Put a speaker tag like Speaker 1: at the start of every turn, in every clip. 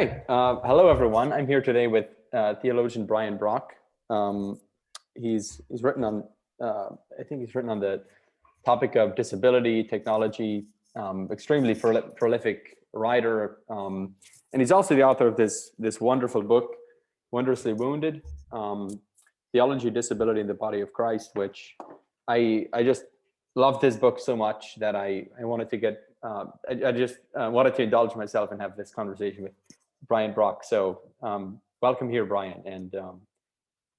Speaker 1: Okay, hello everyone. I'm here today with theologian Brian Brock. He's written on I think he's written on the topic of disability technology. Extremely prolific writer, and he's also the author of this wonderful book, Wondrously Wounded: Theology, Disability, and the Body of Christ, which I just love this book so much that I wanted to get. I just wanted to indulge myself and have this conversation with Brian Brock. So welcome here, Brian. And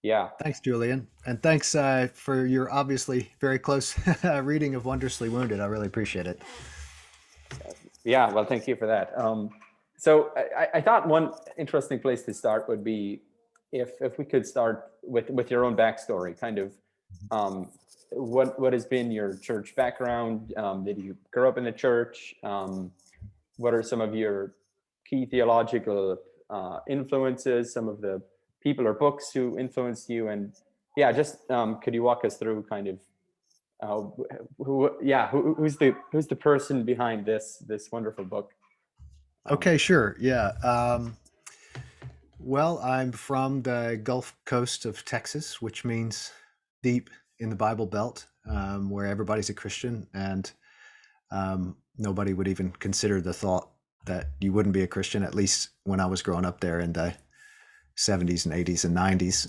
Speaker 1: yeah.
Speaker 2: Thanks, Julian. And thanks for your obviously very close reading of Wondrously Wounded. I really appreciate it.
Speaker 1: Yeah, well, thank you for that. So I thought one interesting place to start would be if we could start with your own backstory, kind of what has been your church background? Did you grow up in the church? What are some of your key theological influences? Some of the people or books who influenced you? And yeah, just could you walk us through kind of who's the person behind this wonderful book?
Speaker 2: Okay, sure. Yeah. Well, I'm from the Gulf Coast of Texas, which means deep in the Bible Belt, where everybody's a Christian, and nobody would even consider the thought that you wouldn't be a Christian, at least when I was growing up there in the 70s and 80s and 90s.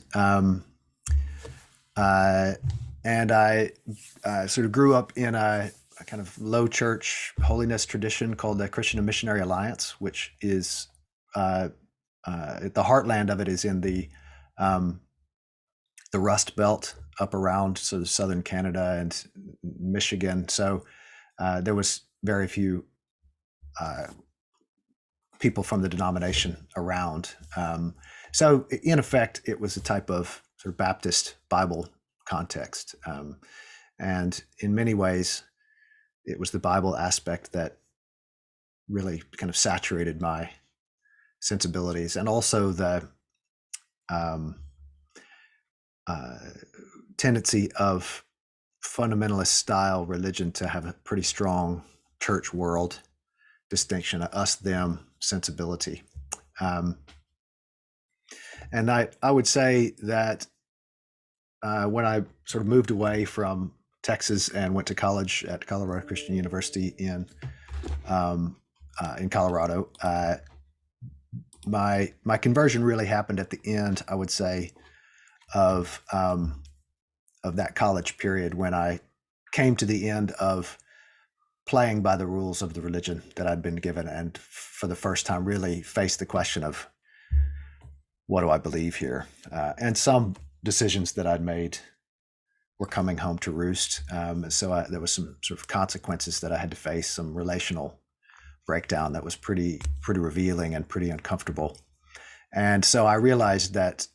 Speaker 2: And I sort of grew up in a kind of low church holiness tradition called the Christian and Missionary Alliance, which is the heartland of it is in the Rust Belt up around sort of southern Canada and Michigan. So there was very few people from the denomination around. So in effect, it was a type of sort of Baptist Bible context. And in many ways, it was the Bible aspect that really kind of saturated my sensibilities, and also the tendency of fundamentalist style religion to have a pretty strong church world distinction, us them sensibility. And I would say that when I sort of moved away from Texas and went to college at Colorado Christian University in Colorado, my conversion really happened at the end, I would say, of that college period, when I came to the end of playing by the rules of the religion that I'd been given, and for the first time really faced the question of, what do I believe here? And some decisions that I'd made were coming home to roost. So there was some sort of consequences that I had to face, some relational breakdown that was pretty revealing and pretty uncomfortable. And so I realized that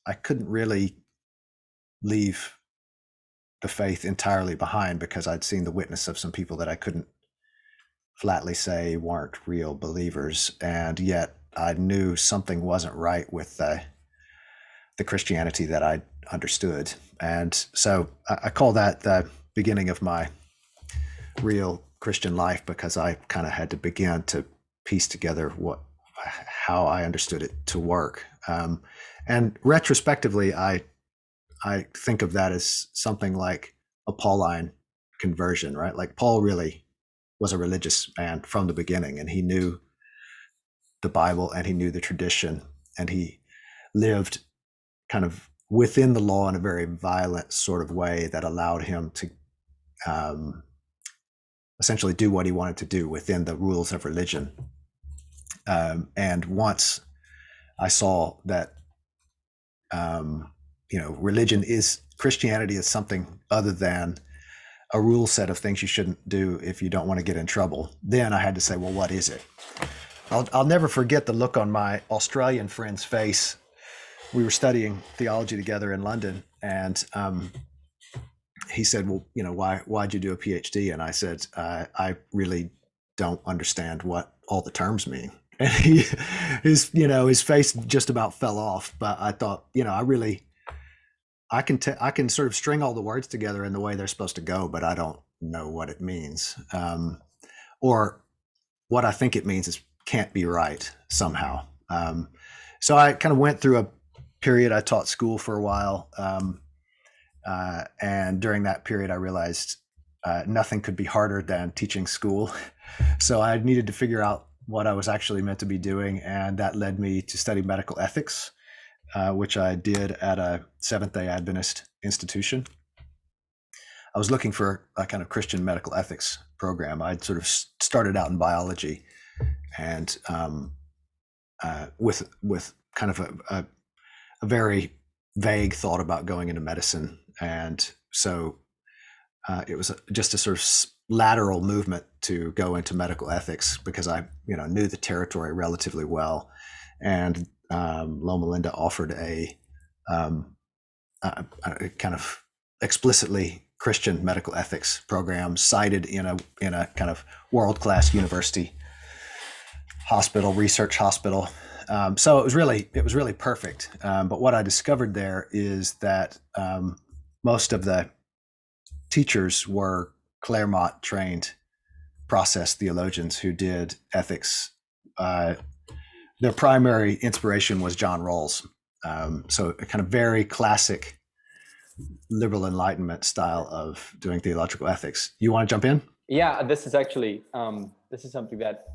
Speaker 2: I couldn't really leave the faith entirely behind, because I'd seen the witness of some people that I couldn't flatly say weren't real believers. And yet I knew something wasn't right with the Christianity that I understood. And so I call that the beginning of my real Christian life, because I kind of had to begin to piece together how I understood it to work. And retrospectively, I think of that as something like a Pauline conversion, right? Like Paul really was a religious man from the beginning, and he knew the Bible and he knew the tradition, and he lived kind of within the law in a very violent sort of way that allowed him to essentially do what he wanted to do within the rules of religion. And once I saw that, Christianity is something other than a rule set of things you shouldn't do if you don't want to get in trouble, then I had to say, well, what is it? I'll never forget the look on my Australian friend's face. We were studying theology together in London, and he said, well, why'd you do a PhD? And I said, I really don't understand what all the terms mean. And his face just about fell off. But I thought, I can sort of string all the words together in the way they're supposed to go, but I don't know what it means. Or what I think it means can't be right somehow. So I kind of went through a period. I taught school for a while. And during that period, I realized nothing could be harder than teaching school. So I needed to figure out what I was actually meant to be doing. And that led me to study medical ethics, which I did at a Seventh-day Adventist institution. I was looking for a kind of Christian medical ethics program. I'd sort of started out in biology, and with kind of a very vague thought about going into medicine, and so it was just a sort of lateral movement to go into medical ethics because I knew the territory relatively well, and Loma Linda offered a kind of explicitly Christian medical ethics program cited in a kind of world-class university hospital, research hospital. So it was really perfect. But what I discovered there is that most of the teachers were Claremont trained process theologians who did ethics. Their primary inspiration was John Rawls. So a kind of very classic liberal enlightenment style of doing theological ethics. You want to jump in?
Speaker 1: Yeah, this is actually this is something that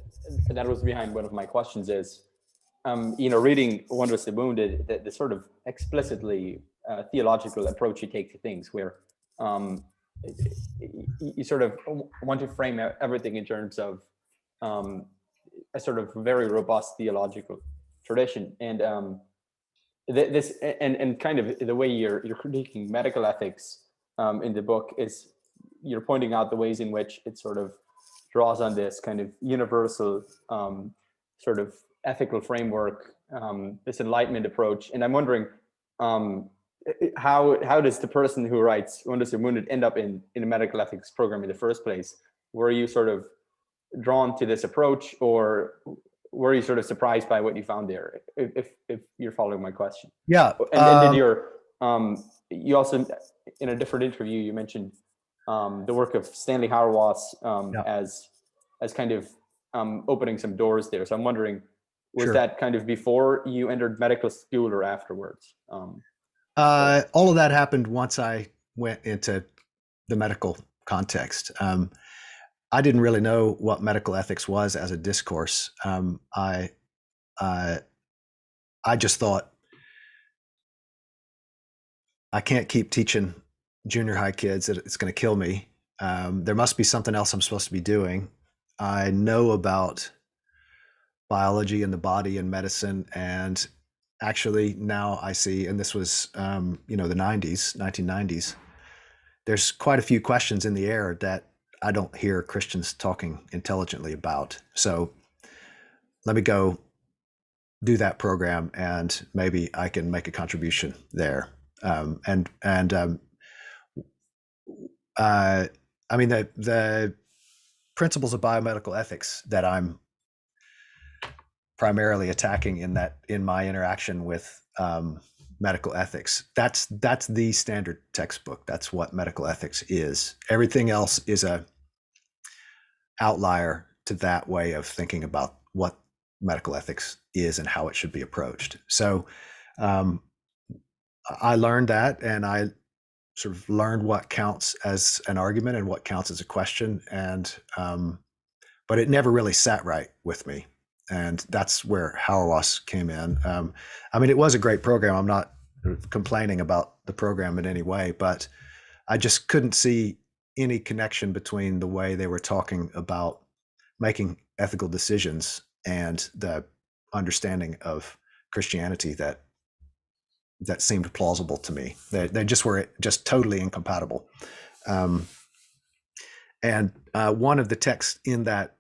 Speaker 1: was behind one of my questions is reading Wondrously Wounded, the sort of explicitly theological approach you take to things, where you sort of want to frame everything in terms of a sort of very robust theological tradition, and this and kind of the way you're critiquing medical ethics in the book is you're pointing out the ways in which it sort of draws on this kind of universal sort of ethical framework, this enlightenment approach. And I'm wondering how does the person who writes Wondrously Wounded end up in a medical ethics program in the first place? Were you sort of drawn to this approach, or were you sort of surprised by what you found there, if you're following my question?
Speaker 2: Yeah.
Speaker 1: And did you also, in a different interview, you mentioned the work of Stanley Hauerwas as kind of opening some doors there. So I'm wondering, was that kind of before you entered medical school or afterwards?
Speaker 2: All of that happened once I went into the medical context. I didn't really know what medical ethics was as a discourse. I just thought, I can't keep teaching junior high kids, it's going to kill me. There must be something else I'm supposed to be doing. I know about biology and the body and medicine, and actually now I see, and this was the 1990s, there's quite a few questions in the air that I don't hear Christians talking intelligently about. So let me go do that program, and maybe I can make a contribution there. I mean, the principles of biomedical ethics that I'm primarily attacking in my interaction with medical ethics, that's the standard textbook. That's what medical ethics is. Everything else is a outlier to that way of thinking about what medical ethics is and how it should be approached. So I learned that, and I sort of learned what counts as an argument and what counts as a question, and but it never really sat right with me, and that's where Hauerwas came in. I mean, it was a great program. I'm not complaining about the program in any way, but I just couldn't see any connection between the way they were talking about making ethical decisions and the understanding of Christianity that seemed plausible to me. They just were just totally incompatible. And one of the texts in that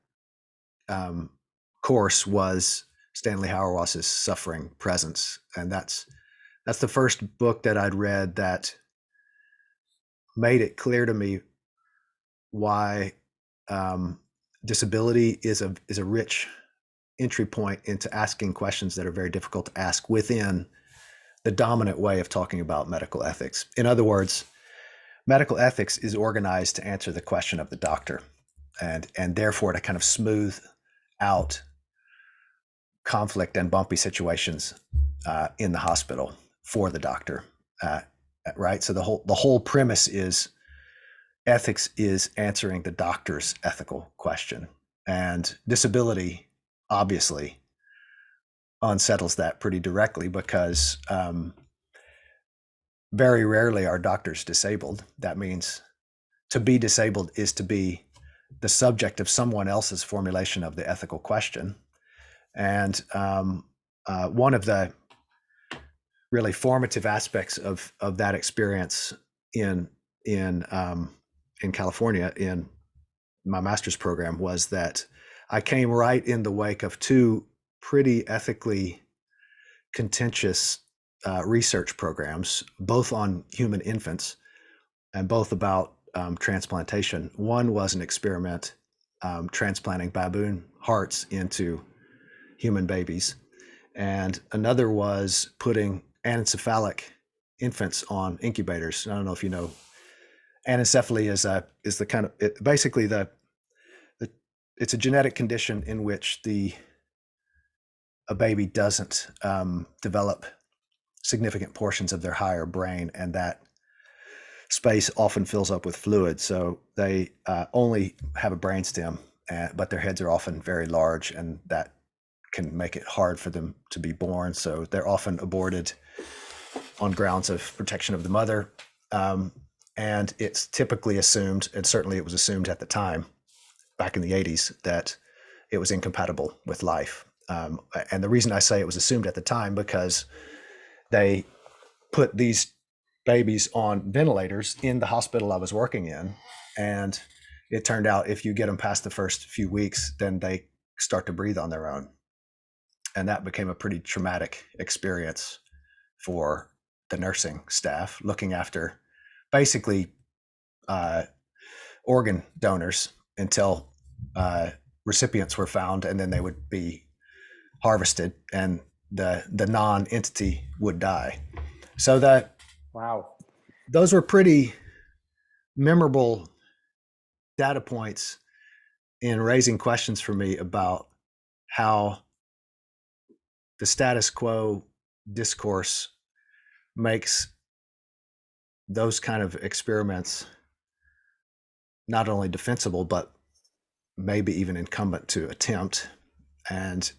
Speaker 2: course was Stanley Hauerwas's Suffering Presence, and that's the first book that I'd read that made it clear to me why disability is a rich entry point into asking questions that are very difficult to ask within the dominant way of talking about medical ethics. In other words, medical ethics is organized to answer the question of the doctor, and therefore to kind of smooth out conflict and bumpy situations in the hospital for the doctor, right? So the whole premise is ethics is answering the doctor's ethical question, and disability obviously unsettles that pretty directly because very rarely are doctors disabled. That means to be disabled is to be the subject of someone else's formulation of the ethical question. And one of the really formative aspects of that experience in California in my master's program was that I came right in the wake of two pretty ethically contentious research programs, both on human infants and both about transplantation. One was an experiment transplanting baboon hearts into human babies, and another was putting anencephalic infants on incubators. I don't know if you know, anencephaly is the kind of basically it's a genetic condition in which a baby doesn't develop significant portions of their higher brain, and that space often fills up with fluid. So they only have a brainstem, but their heads are often very large, and that can make it hard for them to be born. So they're often aborted on grounds of protection of the mother. And it's typically assumed, and certainly it was assumed at the time, back in the 80s, that it was incompatible with life. And the reason I say it was assumed at the time, because they put these babies on ventilators in the hospital I was working in. And it turned out if you get them past the first few weeks, then they start to breathe on their own. And that became a pretty traumatic experience for the nursing staff, looking after basically organ donors until recipients were found, and then they would be harvested and the non-entity would die. So that,
Speaker 1: Wow.
Speaker 2: those were pretty memorable data points in raising questions for me about how the status quo discourse makes those kind of experiments not only defensible, but maybe even incumbent to attempt. And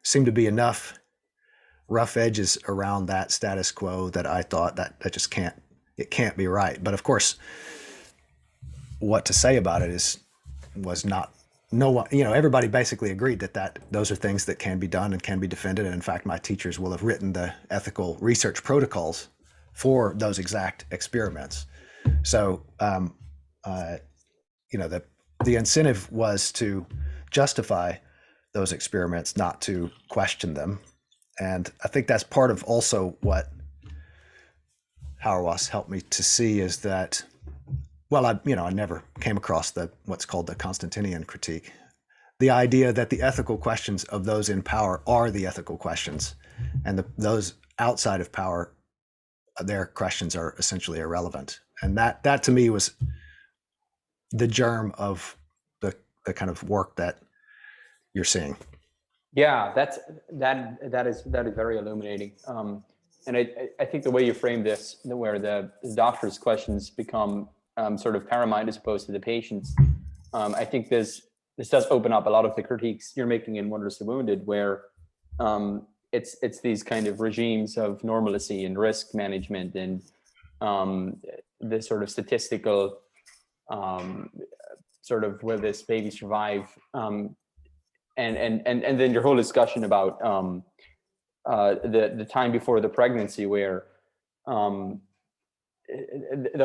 Speaker 2: seemed to be enough rough edges around that status quo that I thought that just can't be right. But of course, what to say about it was not, no one, everybody basically agreed that those are things that can be done and can be defended. And in fact, my teachers will have written the ethical research protocols for those exact experiments. So, the incentive was to justify those experiments, not to question them. And I think that's part of also what Hauerwas helped me to see is that, well, I never came across what's called the Constantinian critique. The idea that the ethical questions of those in power are the ethical questions, and those outside of power, their questions are essentially irrelevant. And that to me was the germ of the kind of work that you're seeing.
Speaker 1: Yeah, that is very illuminating. And I think the way you frame this, where the doctor's questions become sort of paramount as opposed to the patient's, I think this does open up a lot of the critiques you're making in Wondrously Wounded, where it's these kind of regimes of normalcy and risk management and the sort of statistical sort of will this baby survive, and then your whole discussion about the time before the pregnancy, where the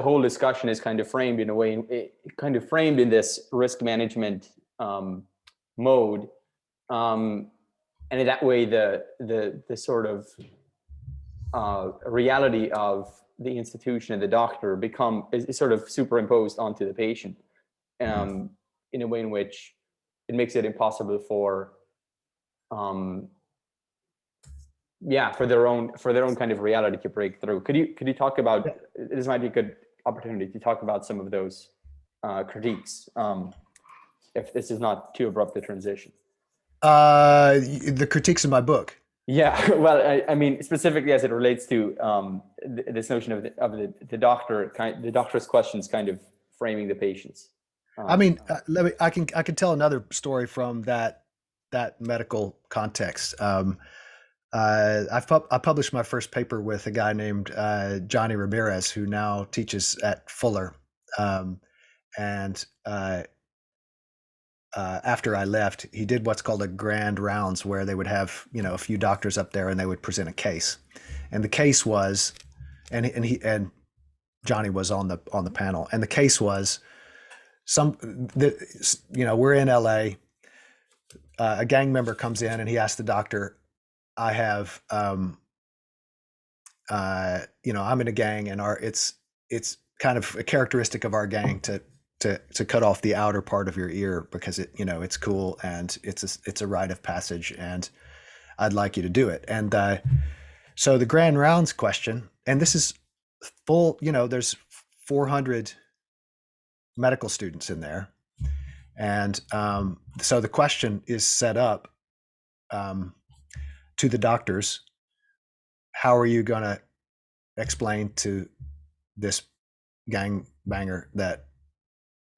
Speaker 1: whole discussion is kind of framed in a way, kind of framed in this risk management mode, and in that way, the sort of reality of the institution and the doctor is sort of superimposed onto the patient, in a way in which it makes it impossible for their own kind of reality to break through. Could you talk about, this might be a good opportunity to talk about some of those critiques, if this is not too abrupt a transition.
Speaker 2: The critiques of my book.
Speaker 1: Yeah, well, I mean, specifically as it relates to this notion of the doctor the doctor's questions kind of framing the patients.
Speaker 2: I
Speaker 1: Um,
Speaker 2: mean, I can tell another story from that medical context. I published my first paper with a guy named Johnny Ramirez, who now teaches at Fuller. Um, and After I left, he did what's called a grand rounds, where they would have a few doctors up there and they would present a case, and the case was, and Johnny was on the panel, and the case was we're in L.A. A gang member comes in and he asks the doctor, I have I'm in a gang, and it's kind of a characteristic of our gang to cut off the outer part of your ear because it's cool and it's a rite of passage, and I'd like you to do it. And so the grand rounds question, and this is full, there's 400 medical students in there, and so the question is set up to the doctors: how are you going to explain to this gang banger that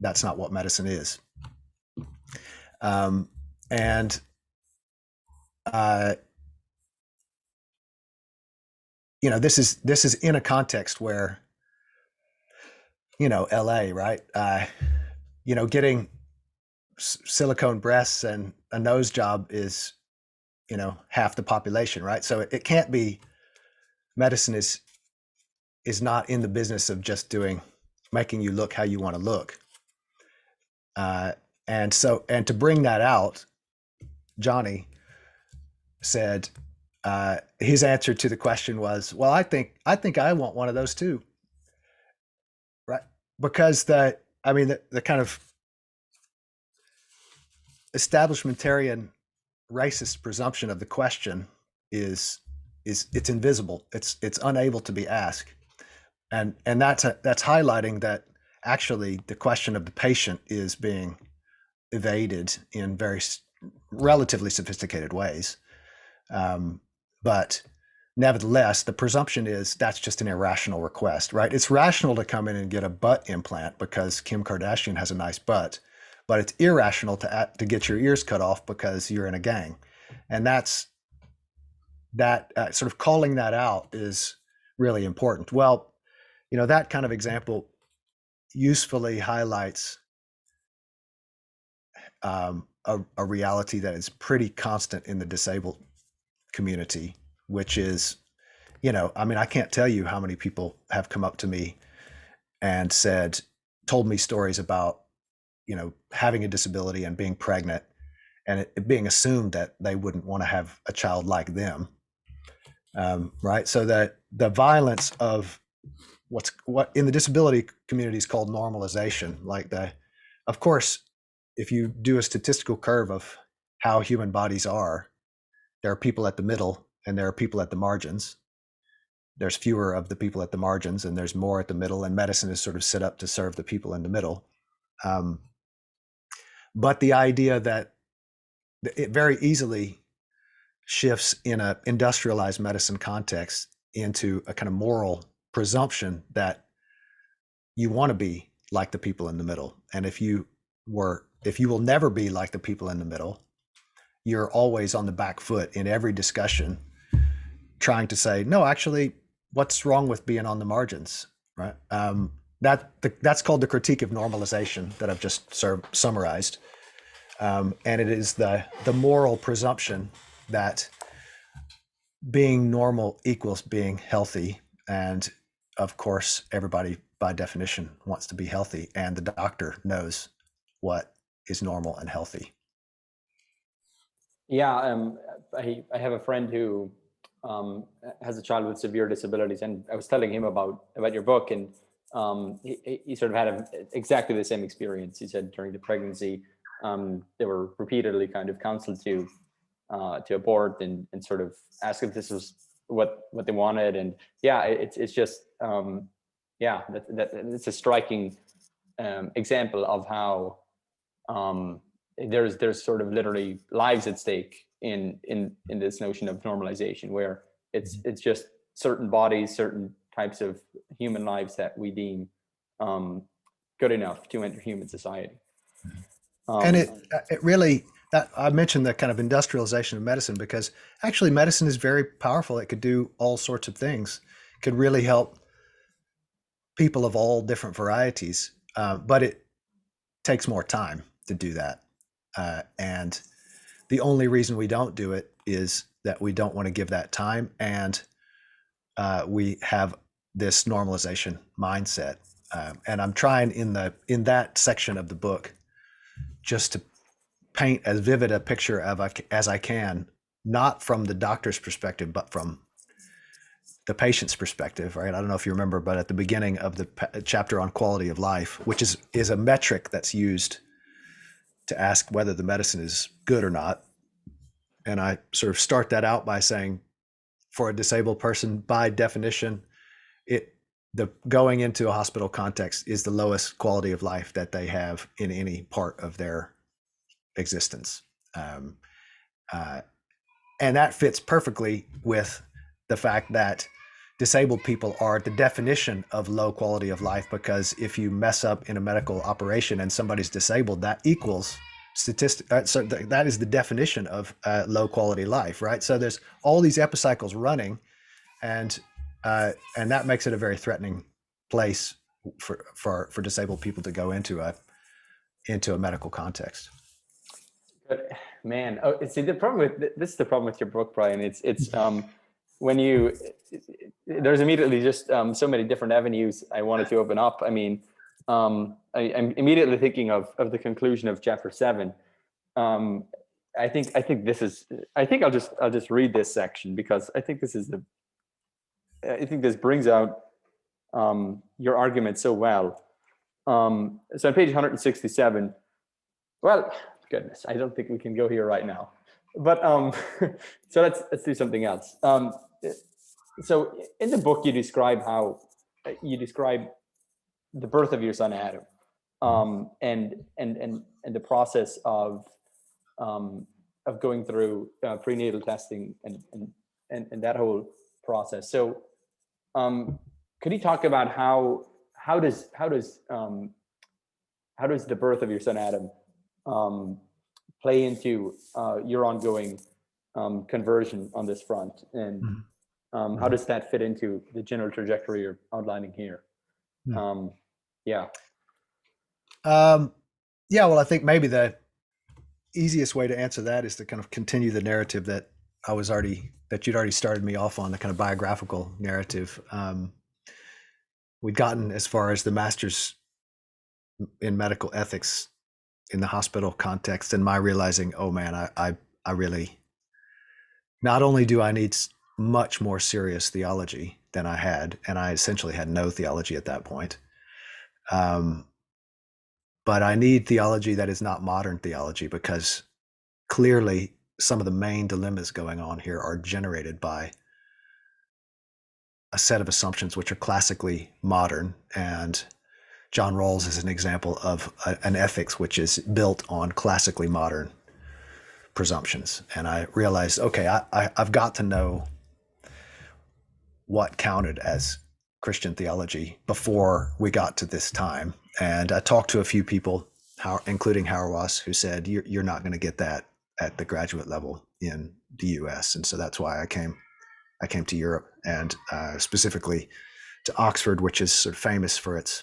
Speaker 2: that's not what medicine is? Um, and this is in a context where LA, right? Getting silicone breasts and a nose job is half the population, right? So it can't be. Medicine is not in the business of just making you look how you want to look. And to bring that out, Johnny said his answer to the question was, well, I think I want one of those too, right? Because the kind of establishmentarian racist presumption of the question is it's invisible. It's unable to be asked, and that's highlighting that actually the question of the patient is being evaded in very relatively sophisticated ways. But nevertheless, the presumption is that's just an irrational request, right? It's rational to come in and get a butt implant because Kim Kardashian has a nice butt, but it's irrational to get your ears cut off because you're in a gang. And that sort of calling that out is really important. Well, that kind of example usefully highlights a reality that is pretty constant in the disabled community, which is, I can't tell you how many people have come up to me and told me stories about, having a disability and being pregnant, and it being assumed that they wouldn't want to have a child like them. Right. So that the violence of what in the disability community is called normalization, of course, if you do a statistical curve of how human bodies are, there are people at the middle and there are people at the margins. There's fewer of the people at the margins and there's more at the middle, and medicine is sort of set up to serve the people in the middle. But the idea that it very easily shifts in an industrialized medicine context into a kind of moral presumption that you want to be like the people in the middle. And if you will never be like the people in the middle, you're always on the back foot in every discussion, trying to say, no, actually, what's wrong with being on the margins, right? That's called the critique of normalization that I've just summarized. And it is the moral presumption that being normal equals being healthy. And of course, everybody by definition wants to be healthy, and the doctor knows what is normal and healthy.
Speaker 1: Yeah, I have a friend who has a child with severe disabilities, and I was telling him about your book, and he sort of had exactly the same experience. He said during the pregnancy, they were repeatedly kind of counseled to abort and sort of ask if this was what they wanted, and yeah, it's just that it's a striking example of how there's sort of literally lives at stake in this notion of normalization, where it's just certain bodies, certain types of human lives that we deem good enough to enter human society.
Speaker 2: And it really, that I mentioned the kind of industrialization of medicine, because actually medicine is very powerful. It could do all sorts of things. It could really help people of all different varieties, but it takes more time to do that. And the only reason we don't do it is that we don't want to give that time, and we have this normalization mindset. And I'm trying in that section of the book just to paint as vivid a picture as I can, not from the doctor's perspective, but from the patient's perspective, right? I don't know if you remember, but at the beginning of the chapter on quality of life, which is a metric that's used to ask whether the medicine is good or not. And I sort of start that out by saying, for a disabled person, by definition, the going into a hospital context is the lowest quality of life that they have in any part of their existence. And that fits perfectly with the fact that disabled people are the definition of low quality of life, because if you mess up in a medical operation and somebody's disabled, that equals so that is the definition of low quality life, right? So there's all these epicycles running, and that makes it a very threatening place for disabled people to go into a medical context.
Speaker 1: But man, see, the problem with this is the problem with your book, Brian. It's when there's immediately just so many different avenues I wanted to open up. I mean, I'm immediately thinking of the conclusion of chapter 7. I think I'll just read this section, because I think this brings out your argument so well. So on page 167, well, goodness, I don't think we can go here right now, but so let's do something else. So in the book, you describe the birth of your son Adam, and the process of going through prenatal testing and that whole process. So could you talk about how does the birth of your son Adam play into your ongoing conversion on this front, and how does that fit into the general trajectory you're outlining here? Yeah.
Speaker 2: Well, I think maybe the easiest way to answer that is to kind of continue the narrative that you'd already started me off on, the kind of biographical narrative. We'd gotten as far as the master's in medical ethics in the hospital context, and my realizing, oh man, I really, not only do I need much more serious theology than I had, and I essentially had no theology at that point, but I need theology that is not modern theology, because clearly some of the main dilemmas going on here are generated by a set of assumptions which are classically modern. And John Rawls is an example of an ethics which is built on classically modern presumptions. And I realized, okay, I've got to know what counted as Christian theology before we got to this time. And I talked to a few people, including Hauerwas, who said, you're not going to get that at the graduate level in the US. And so that's why I came to Europe, and specifically to Oxford, which is sort of famous for its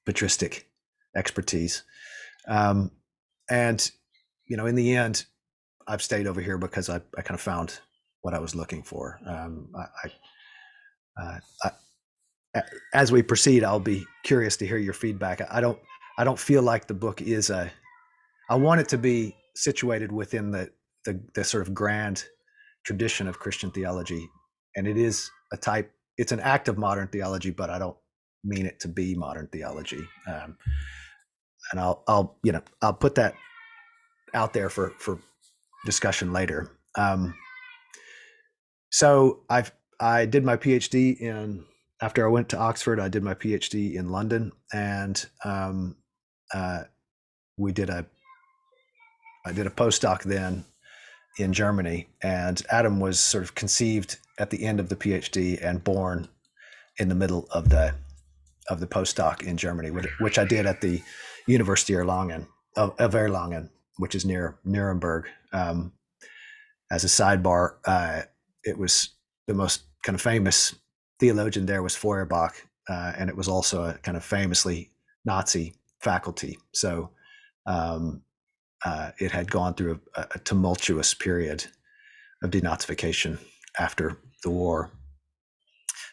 Speaker 2: patristic expertise. And, in the end, I've stayed over here because I kind of found what I was looking for. As we proceed, I'll be curious to hear your feedback. I don't feel like the book is I want it to be situated within the sort of grand tradition of Christian theology, and it's an act of modern theology, but I don't mean it to be modern theology. And I'll put that out there for discussion later. So I did my PhD after I went to Oxford, I did my PhD in London, and we did a I did a postdoc then in Germany, and Adam was sort of conceived at the end of the PhD and born in the middle of the postdoc in Germany, which I did at the University of Erlangen, which is near Nuremberg. As a sidebar, it was the most kind of famous theologian there was Feuerbach, and it was also a kind of famously Nazi faculty. So it had gone through a tumultuous period of denazification after the war.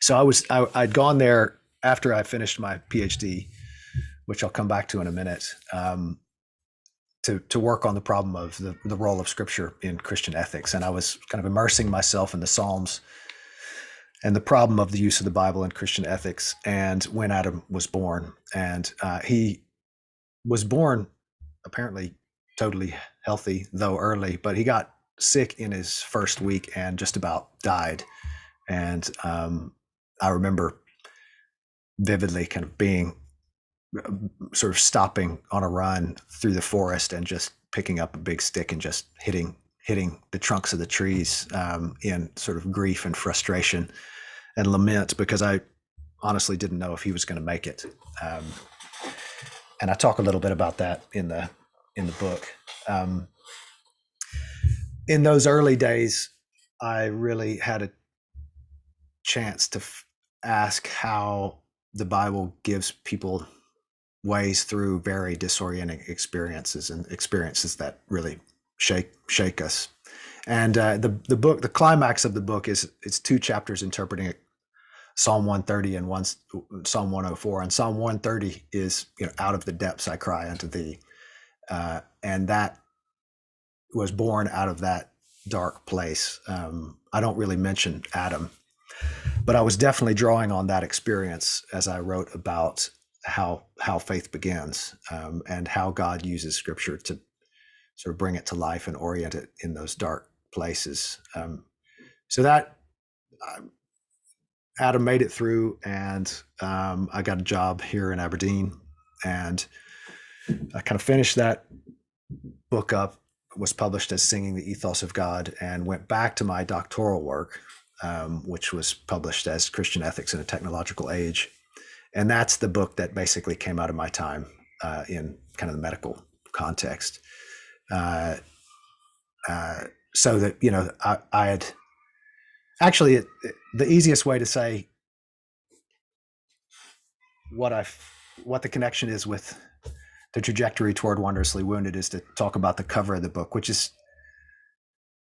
Speaker 2: So I'd gone there after I finished my PhD, which I'll come back to in a minute, to work on the problem of the role of Scripture in Christian ethics. And I was kind of immersing myself in the Psalms and the problem of the use of the Bible in Christian ethics. And when Adam was born, and he was born apparently totally healthy, though early, but he got sick in his first week and just about died. And I remember vividly kind of being sort of stopping on a run through the forest and just picking up a big stick and just hitting the trunks of the trees in sort of grief and frustration and lament, because I honestly didn't know if he was going to make it. And I talk a little bit about that in the book. In those early days, I really had a chance to ask how the Bible gives people ways through very disorienting experiences and experiences that really shake us. And the book, the climax of the book is it's 2 chapters interpreting Psalm 130 and Psalm 104. And Psalm 130 is, out of the depths I cry unto thee. And that was born out of that dark place. I don't really mention Adam, but I was definitely drawing on that experience as I wrote about how faith begins, and how God uses Scripture to sort of bring it to life and orient it in those dark places. So that Adam made it through, and I got a job here in Aberdeen, and I kind of finished that book up, was published as Singing the Ethos of God, and went back to my doctoral work, which was published as Christian Ethics in a Technological Age. And that's the book that basically came out of my time in kind of the medical context. So that, I had actually, the easiest way to say what the connection is with the trajectory toward Wondrously Wounded is to talk about the cover of the book, which is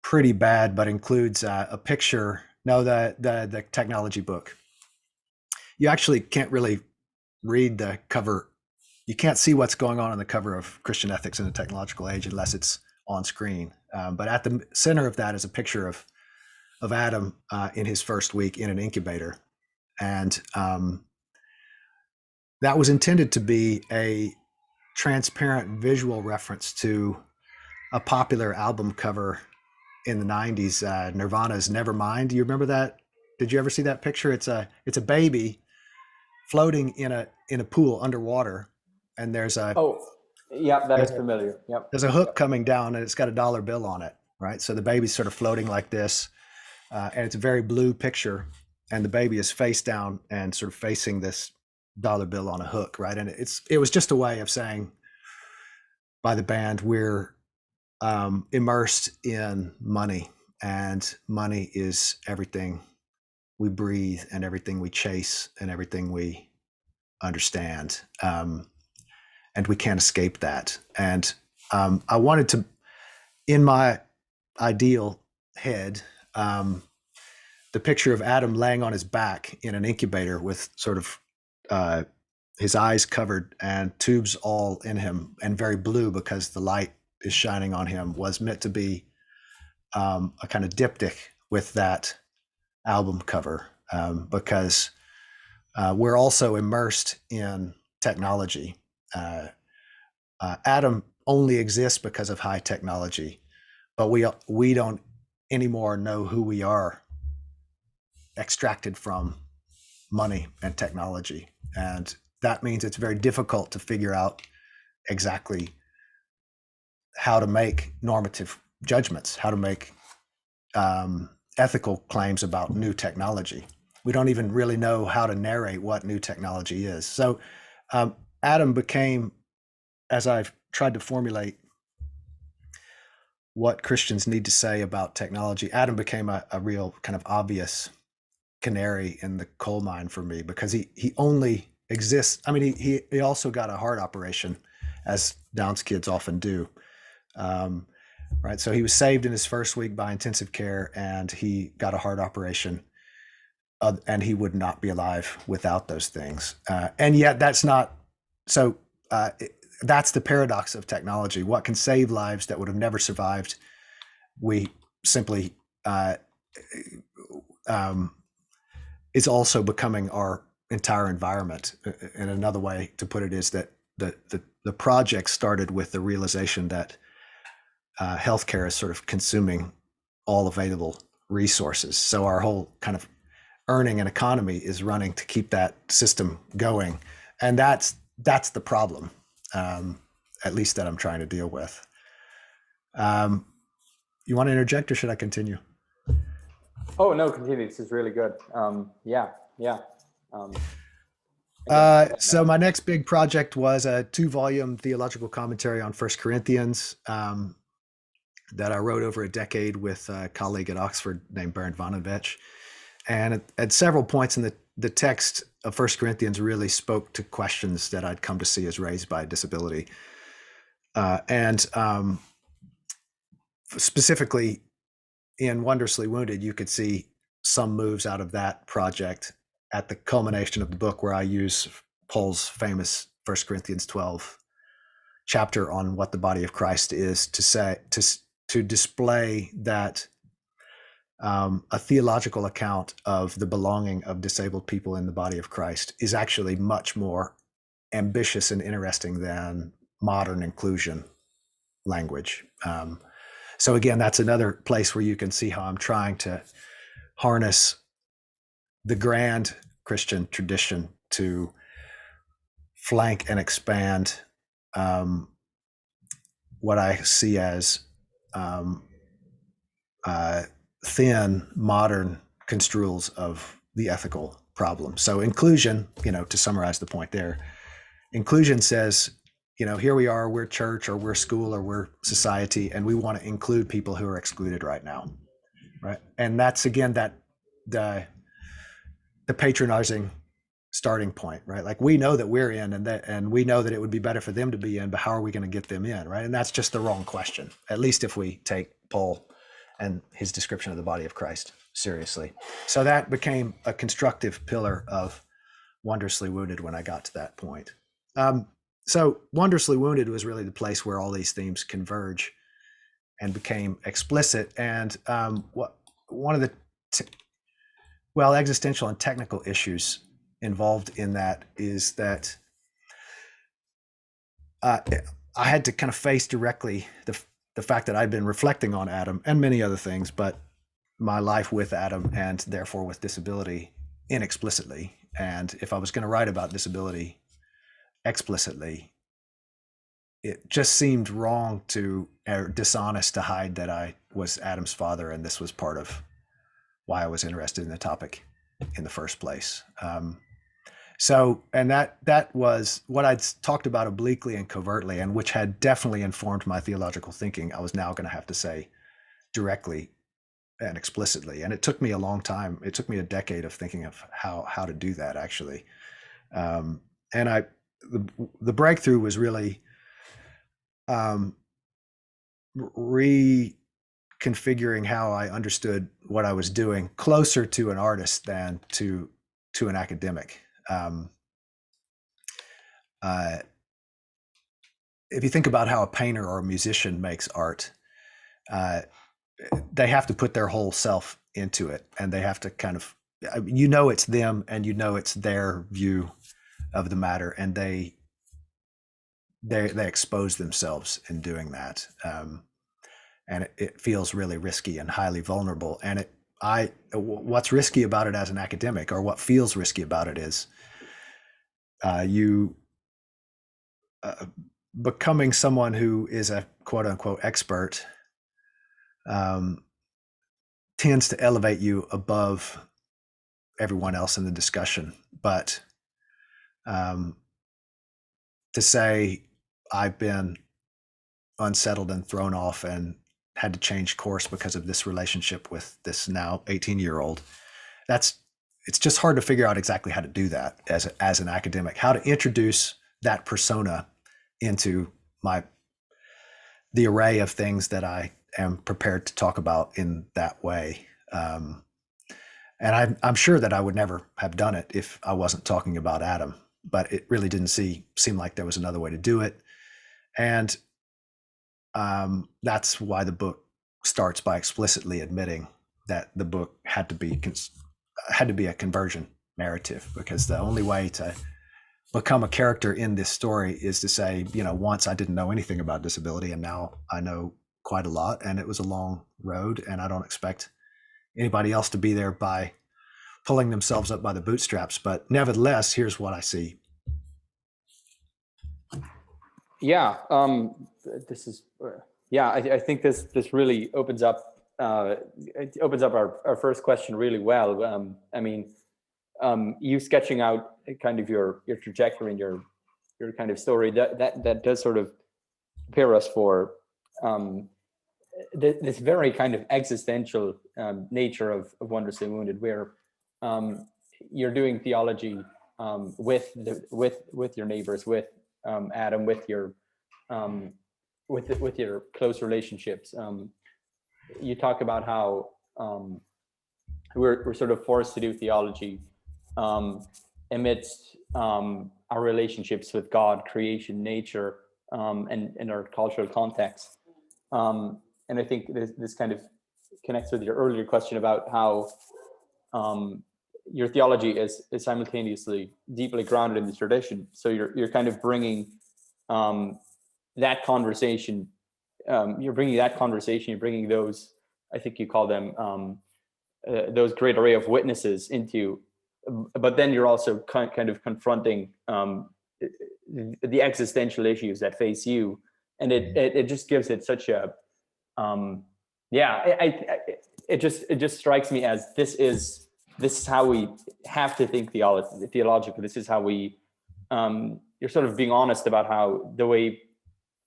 Speaker 2: pretty bad, but includes a picture. No, the technology book. You actually can't really read the cover. You can't see what's going on the cover of Christian Ethics in a Technological Age unless it's on screen. But at the center of that is a picture of Adam in his first week in an incubator. And that was intended to be a transparent visual reference to a popular album cover in the 90s, Nirvana's Nevermind. Do you remember that? Did you ever see that picture? It's a baby floating in a pool underwater, and there's a
Speaker 1: that is familiar. Yep.
Speaker 2: There's a hook coming down, and it's got a dollar bill on it, right? So the baby's sort of floating like this, and it's a very blue picture, and the baby is face down and sort of facing this dollar bill on a hook, right? And it was just a way of saying by the band, we're immersed in money, and money is everything we breathe and everything we chase and everything we understand, and we can't escape that. And I wanted to, in my ideal head, the picture of Adam laying on his back in an incubator with sort of his eyes covered and tubes all in him and very blue because the light is shining on him, was meant to be a kind of diptych with that album cover, because we're also immersed in technology. Adam only exists because of high technology, but we don't anymore know who we are extracted from money and technology. And that means it's very difficult to figure out exactly how to make normative judgments, how to make ethical claims about new technology. We don't even really know how to narrate what new technology is. So Adam became, as I've tried to formulate what Christians need to say about technology, Adam became a real kind of obvious canary in the coal mine for me, because he only exists. I mean, he also got a heart operation, as Downs kids often do. Right. So he was saved in his first week by intensive care, and he got a heart operation, and he would not be alive without those things. And yet that's not so. That's the paradox of technology. What can save lives that would have never survived, we simply is also becoming our entire environment. And another way to put it is that the project started with the realization that healthcare is sort of consuming all available resources. So our whole kind of earning and economy is running to keep that system going, and that's the problem, at least that I'm trying to deal with. You want to interject, or should I continue?
Speaker 1: Oh no, continue. This is really good. Yeah.
Speaker 2: So my next big project was a 2-volume theological commentary on 1 Corinthians that I wrote over a decade with a colleague at Oxford named Bernd Vonnegut. And at several points in the text of 1 Corinthians really spoke to questions that I'd come to see as raised by disability. And specifically in Wondrously Wounded, you could see some moves out of that project at the culmination of the book, where I use Paul's famous 1 Corinthians 12 chapter on what the body of Christ is to display that a theological account of the belonging of disabled people in the body of Christ is actually much more ambitious and interesting than modern inclusion language. So again, that's another place where you can see how I'm trying to harness the grand Christian tradition to flank and expand what I see as thin modern construals of the ethical problem. So inclusion, to summarize the point there, inclusion says, here we are, we're church, or we're school, or we're society, and we want to include people who are excluded right now, right? And that's, again, that the patronizing starting point, right? Like, we know that we're in, and we know that it would be better for them to be in, but how are we going to get them in, right? And that's just the wrong question, at least if we take Paul and his description of the body of Christ seriously. So that became a constructive pillar of Wondrously Wounded when I got to that point. So Wondrously Wounded was really the place where all these themes converge and became explicit. And one of the existential and technical issues involved in that is that I had to kind of face directly the fact that I'd been reflecting on Adam and many other things, but my life with Adam, and therefore with disability, inexplicitly. And if I was going to write about disability explicitly, it just seemed wrong or dishonest to hide that I was Adam's father, and this was part of why I was interested in the topic in the first place. And that was what I'd talked about obliquely and covertly, and which had definitely informed my theological thinking. I was now going to have to say directly and explicitly. And it took me a long time. It took me a decade of thinking of how to do that, actually. And the breakthrough was really reconfiguring how I understood what I was doing, closer to an artist than to an academic. If you think about how a painter or a musician makes art, they have to put their whole self into it, and they have to kind of, it's them, and it's their view of the matter, and they expose themselves in doing that, and it feels really risky and highly vulnerable. And what's risky about it as an academic, or what feels risky about it, is becoming someone who is a quote unquote expert tends to elevate you above everyone else in the discussion. But to say I've been unsettled and thrown off and had to change course because of this relationship with this now 18-year-old, it's just hard to figure out exactly how to do that as an academic, how to introduce that persona into the array of things that I am prepared to talk about in that way. And I'm sure that I would never have done it if I wasn't talking about Adam, but it really didn't seem like there was another way to do it. And that's why the book starts by explicitly admitting that the book had to be a conversion narrative, because the only way to become a character in this story is to say, once I didn't know anything about disability, and now I know quite a lot, and it was a long road, and I don't expect anybody else to be there by pulling themselves up by the bootstraps. But nevertheless, here's what I see.
Speaker 1: Yeah, this is I think this really opens up our first question really well. You sketching out kind of your trajectory and your kind of story that does sort of prepare us for this very kind of existential nature of Wondrously Wounded, where you're doing theology with your neighbors, with Adam, with your close relationships. You talk about how we're sort of forced to do theology amidst our relationships with God, creation, nature, and our cultural context. And I think this kind of connects with your earlier question about how your theology is simultaneously deeply grounded in the tradition. So you're kind of bringing that conversation. You're bringing those, I think you call them, those great array of witnesses into, but then you're also kind of confronting the existential issues that face you, and it just gives it such a it just strikes me as this is how we have to think theologically. This is how we you're sort of being honest about how the way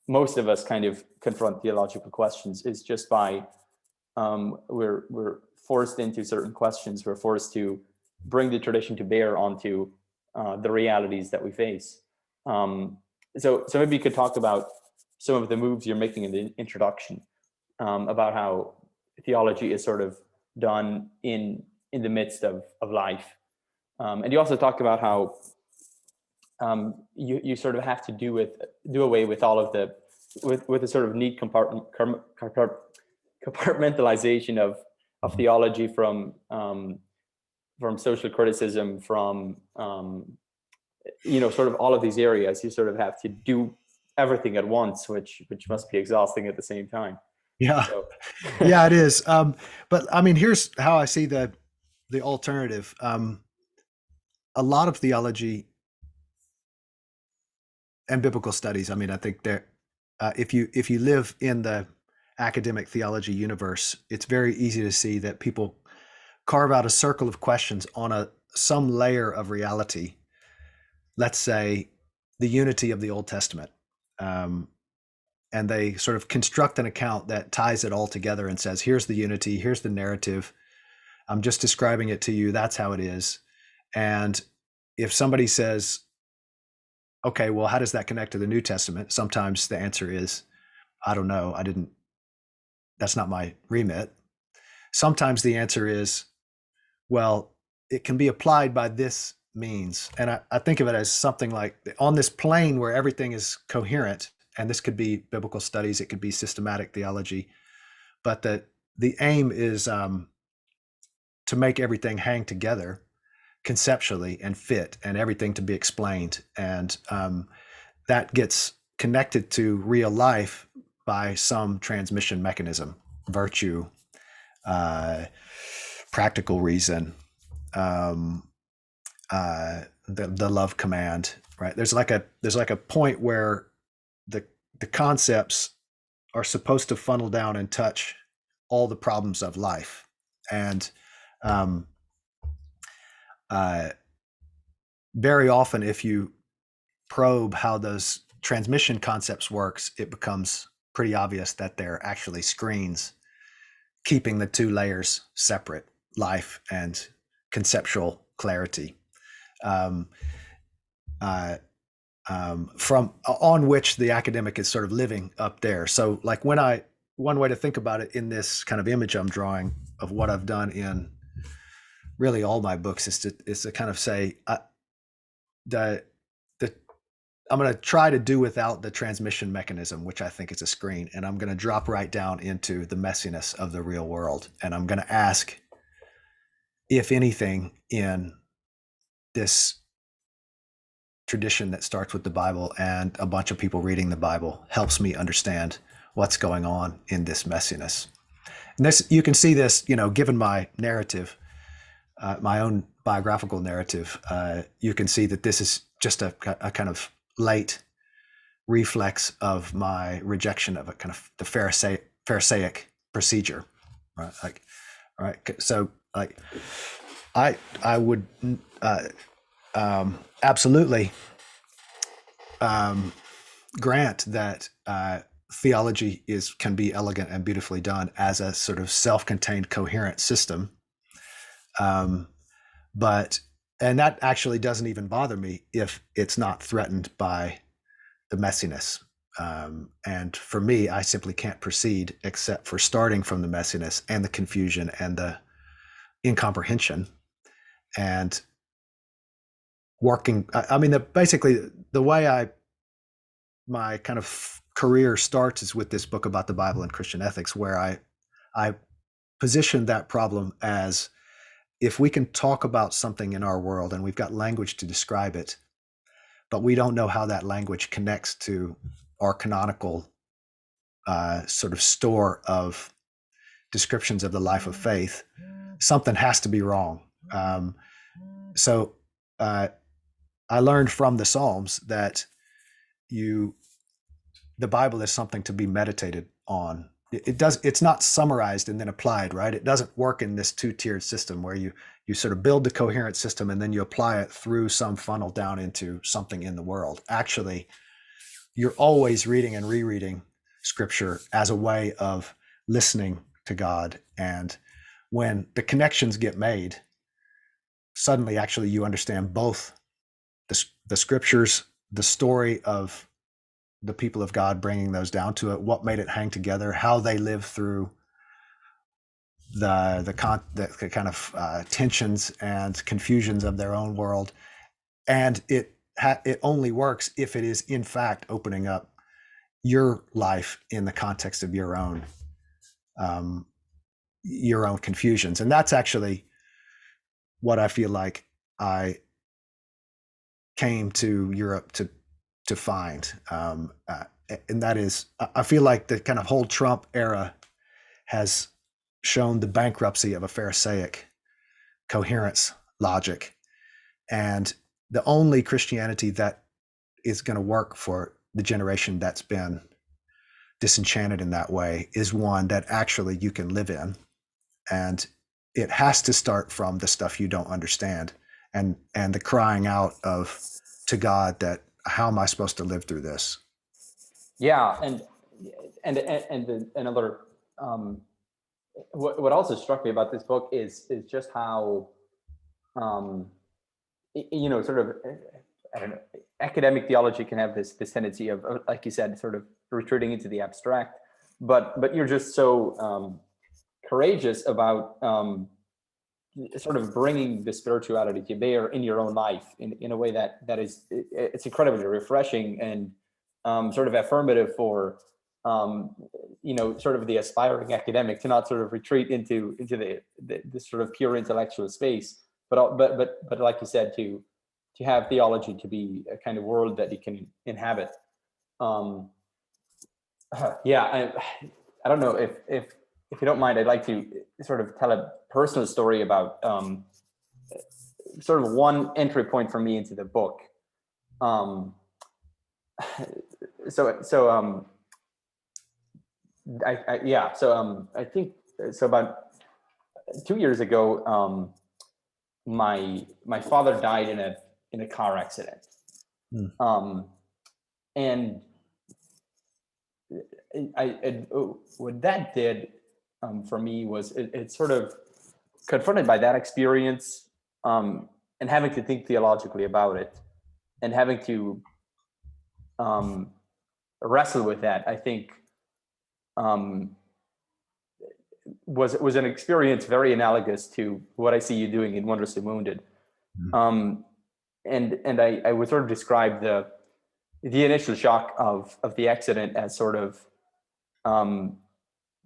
Speaker 1: most of us kind of confront theological questions is just by we're forced into certain questions. We're forced to bring the tradition to bear onto the realities that we face. So maybe you could talk about some of the moves you're making in the introduction, about how theology is sort of done in the midst of life. And you also talk about how you sort of have to do away with all of the with the sort of neat compartmentalization of theology from social criticism, from sort of all of these areas. You sort of have to do everything at once, which must be exhausting at the same time.
Speaker 2: Yeah, so. Yeah, it is. But I mean, here's how I see the alternative. A lot of theology and biblical studies, I mean, I think that if you live in the academic theology universe, it's very easy to see that people carve out a circle of questions on some layer of reality. Let's say the unity of the Old Testament. And they sort of construct an account that ties it all together and says, here's the unity, here's the narrative. I'm just describing it to you. That's how it is. And if somebody says, okay, well, how does that connect to the New Testament? Sometimes the answer is, I don't know. That's not my remit. Sometimes the answer is, well, it can be applied by this means. And I think of it as something like on this plane where everything is coherent. And this could be biblical studies, it could be systematic theology, but the aim is to make everything hang together conceptually and fit, and everything to be explained. And that gets connected to real life by some transmission mechanism, virtue, practical reason, the love command, right? There's like a point where the concepts are supposed to funnel down and touch all the problems of life. And very often, if you probe how those transmission concepts works, it becomes pretty obvious that they're actually screens keeping the two layers separate, life and conceptual clarity, from on which the academic is sort of living up there. So like one way to think about it in this kind of image I'm drawing of what I've done in really all my books is to kind of say, I'm going to try to do without the transmission mechanism, which I think is a screen, and I'm going to drop right down into the messiness of the real world. And I'm going to ask if anything in this tradition that starts with the Bible and a bunch of people reading the Bible helps me understand what's going on in this messiness. And this, you can see this, given my narrative, my own biographical narrative, you can see that this is just a kind of late reflex of my rejection of a kind of the Pharisaic procedure, right? Like, all right, so like, I would absolutely grant that theology can be elegant and beautifully done as a sort of self-contained, coherent system. And that actually doesn't even bother me if it's not threatened by the messiness. And for me, I simply can't proceed except for starting from the messiness and the confusion and the incomprehension and working. I mean, basically the way my kind of career starts is with this book about the Bible and Christian ethics, where I position that problem as, if we can talk about something in our world and we've got language to describe it, but we don't know how that language connects to our canonical sort of store of descriptions of the life of faith, something has to be wrong. So I learned from the Psalms that the Bible is something to be meditated on. It's not summarized and then applied, right? It doesn't work in this two-tiered system where you sort of build the coherent system and then you apply it through some funnel down into something in the world. Actually, you're always reading and rereading scripture as a way of listening to God. And when the connections get made, suddenly actually you understand both the scriptures, the story of the people of God, bringing those down to it, what made it hang together, how they live through the kind of tensions and confusions of their own world. And it only works if it is in fact opening up your life in the context of your own confusions. And that's actually what I feel like I came to Europe to find. And that is, I feel like the kind of whole Trump era has shown the bankruptcy of a Pharisaic coherence logic. And the only Christianity that is going to work for the generation that's been disenchanted in that way is one that actually you can live in. And it has to start from the stuff you don't understand and the crying out to God that, how am I supposed to live through this?
Speaker 1: Yeah, and another what also struck me about this book is just how sort of, I don't know, academic theology can have this tendency of, like you said, sort of retreating into the abstract, but you're just so courageous about sort of bringing the spirituality to bear in your own life in a way that is, it's incredibly refreshing and sort of affirmative for sort of the aspiring academic to not sort of retreat into the sort of pure intellectual space, but like you said, to have theology to be a kind of world that you can inhabit. Yeah, I don't know if you don't mind, I'd like to sort of tell a personal story about sort of one entry point for me into the book. I think so. About 2 years ago, my father died in a car accident. And what that did for me was it sort of confronted by that experience, and having to think theologically about it, and having to wrestle with that, I think was an experience very analogous to what I see you doing in Wondrously Wounded. And I would sort of describe the initial shock of the accident as sort of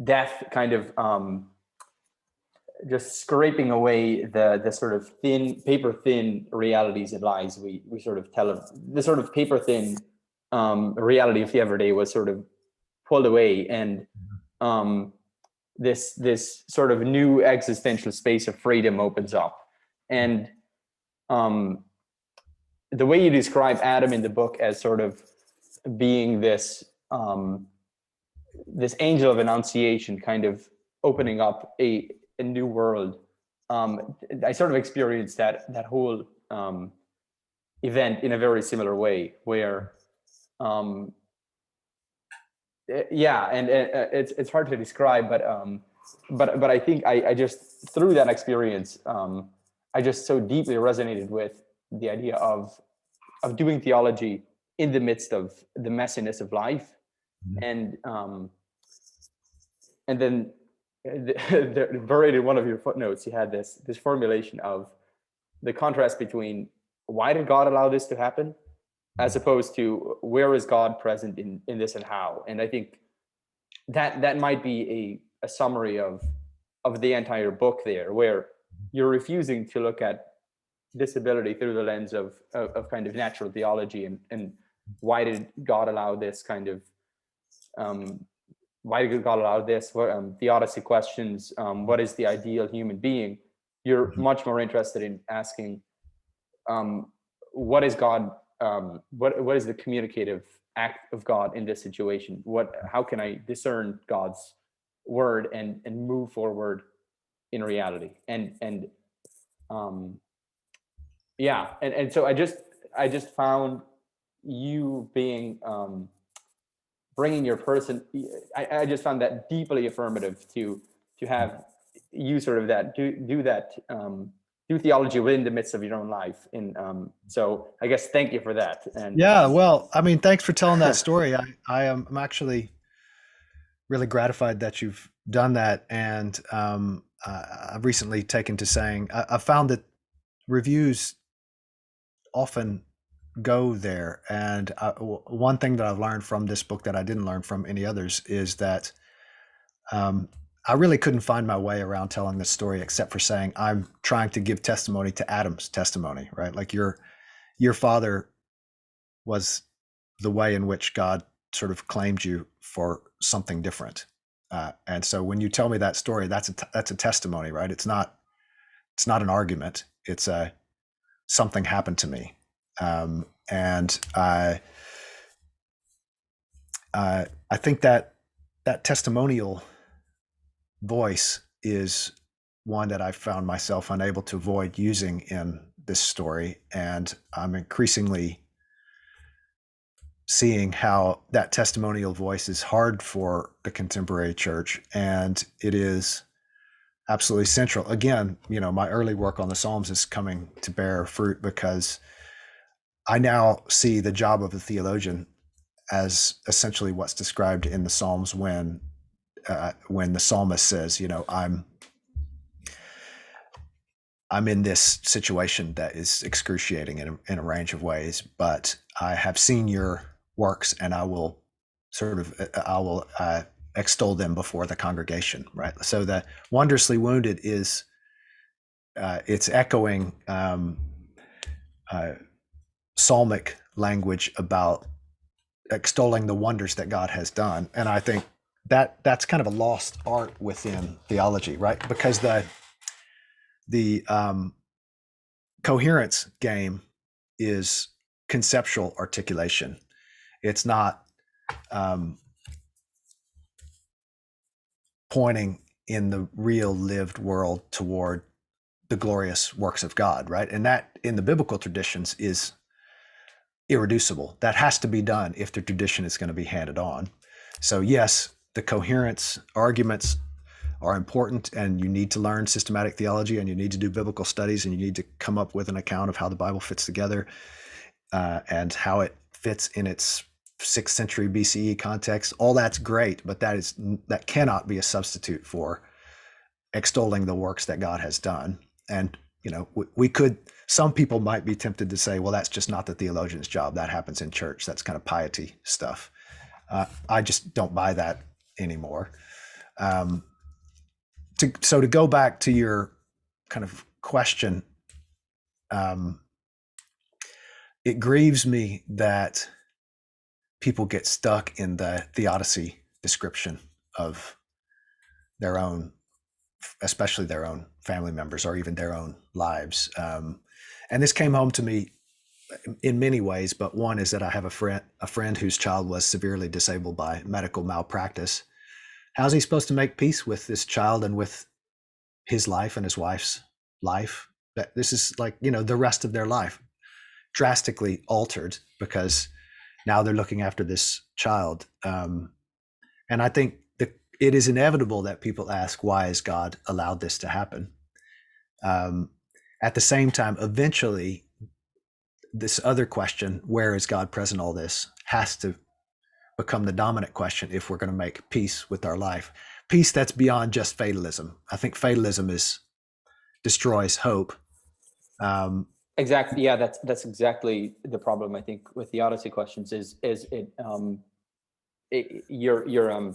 Speaker 1: death kind of just scraping away the sort of paper thin realities and lies we sort of tell. The sort of paper thin reality of the everyday was sort of pulled away, and this sort of new existential space of freedom opens up. And the way you describe Adam in the book as sort of being this angel of annunciation, kind of opening up a new world, I sort of experienced that whole event in a very similar way, where it's hard to describe, but I think I just, through that experience, I just so deeply resonated with the idea of doing theology in the midst of the messiness of life. And then buried in one of your footnotes, you had this formulation of the contrast between why did God allow this to happen, as opposed to where is God present in this and how. And I think that might be a summary of the entire book there, where you're refusing to look at disability through the lens of kind of natural theology, and why did God allow this kind of why did God allow this? Theodicy questions. What is the ideal human being? You're much more interested in asking, what is God? What is the communicative act of God in this situation? How can I discern God's word and move forward in reality? And so I just found you being bringing your person. I just found that deeply affirmative to have you sort of do theology within the midst of your own life. And so I guess thank you for that. And
Speaker 2: yeah, well, I mean, thanks for telling that story. I'm actually really gratified that you've done that. And I've recently taken to saying, I found that reviews often go there. And one thing that I've learned from this book that I didn't learn from any others is that I really couldn't find my way around telling this story, except for saying I'm trying to give testimony to Adam's testimony, right? Like your father was the way in which God sort of claimed you for something different. And so when you tell me that story, that's a testimony, right? It's not an argument. It's something happened to me. And I think that testimonial voice is one that I found myself unable to avoid using in this story. And I'm increasingly seeing how that testimonial voice is hard for the contemporary church. And it is absolutely central. Again, my early work on the Psalms is coming to bear fruit, because I now see the job of the theologian as essentially what's described in the Psalms when the psalmist says, I'm in this situation that is excruciating in a range of ways, but I have seen your works, and I will extol them before the congregation, right? So the Wondrously Wounded is it's echoing psalmic language about extolling the wonders that God has done. And I think that's kind of a lost art within theology, right? Because the coherence game is conceptual articulation. It's not um, pointing in the real lived world toward the glorious works of God, right? And that in the biblical traditions is irreducible. That has to be done if the tradition is going to be handed on. So yes, the coherence arguments are important, and you need to learn systematic theology, and you need to do biblical studies, and you need to come up with an account of how the Bible fits together, and how it fits in its 6th century BCE context. All that's great, but that cannot be a substitute for extolling the works that God has done. And some people might be tempted to say, well, that's just not the theologian's job. That happens in church. That's kind of piety stuff. I just don't buy that anymore. So to go back to your kind of question, it grieves me that people get stuck in the theodicy description of their own, especially their own family members or even their own lives. And this came home to me in many ways, but one is that I have a friend whose child was severely disabled by medical malpractice. How's he supposed to make peace with this child and with his life and his wife's life? That this is like, the rest of their life drastically altered because now they're looking after this child. And I think that it is inevitable that people ask, why has God allowed this to happen? At the same time, eventually, this other question, where is God present all this, has to become the dominant question if we're going to make peace with our life. Peace that's beyond just fatalism. I think fatalism destroys hope.
Speaker 1: Exactly. Yeah, that's exactly the problem, I think, with the Odyssey questions is you're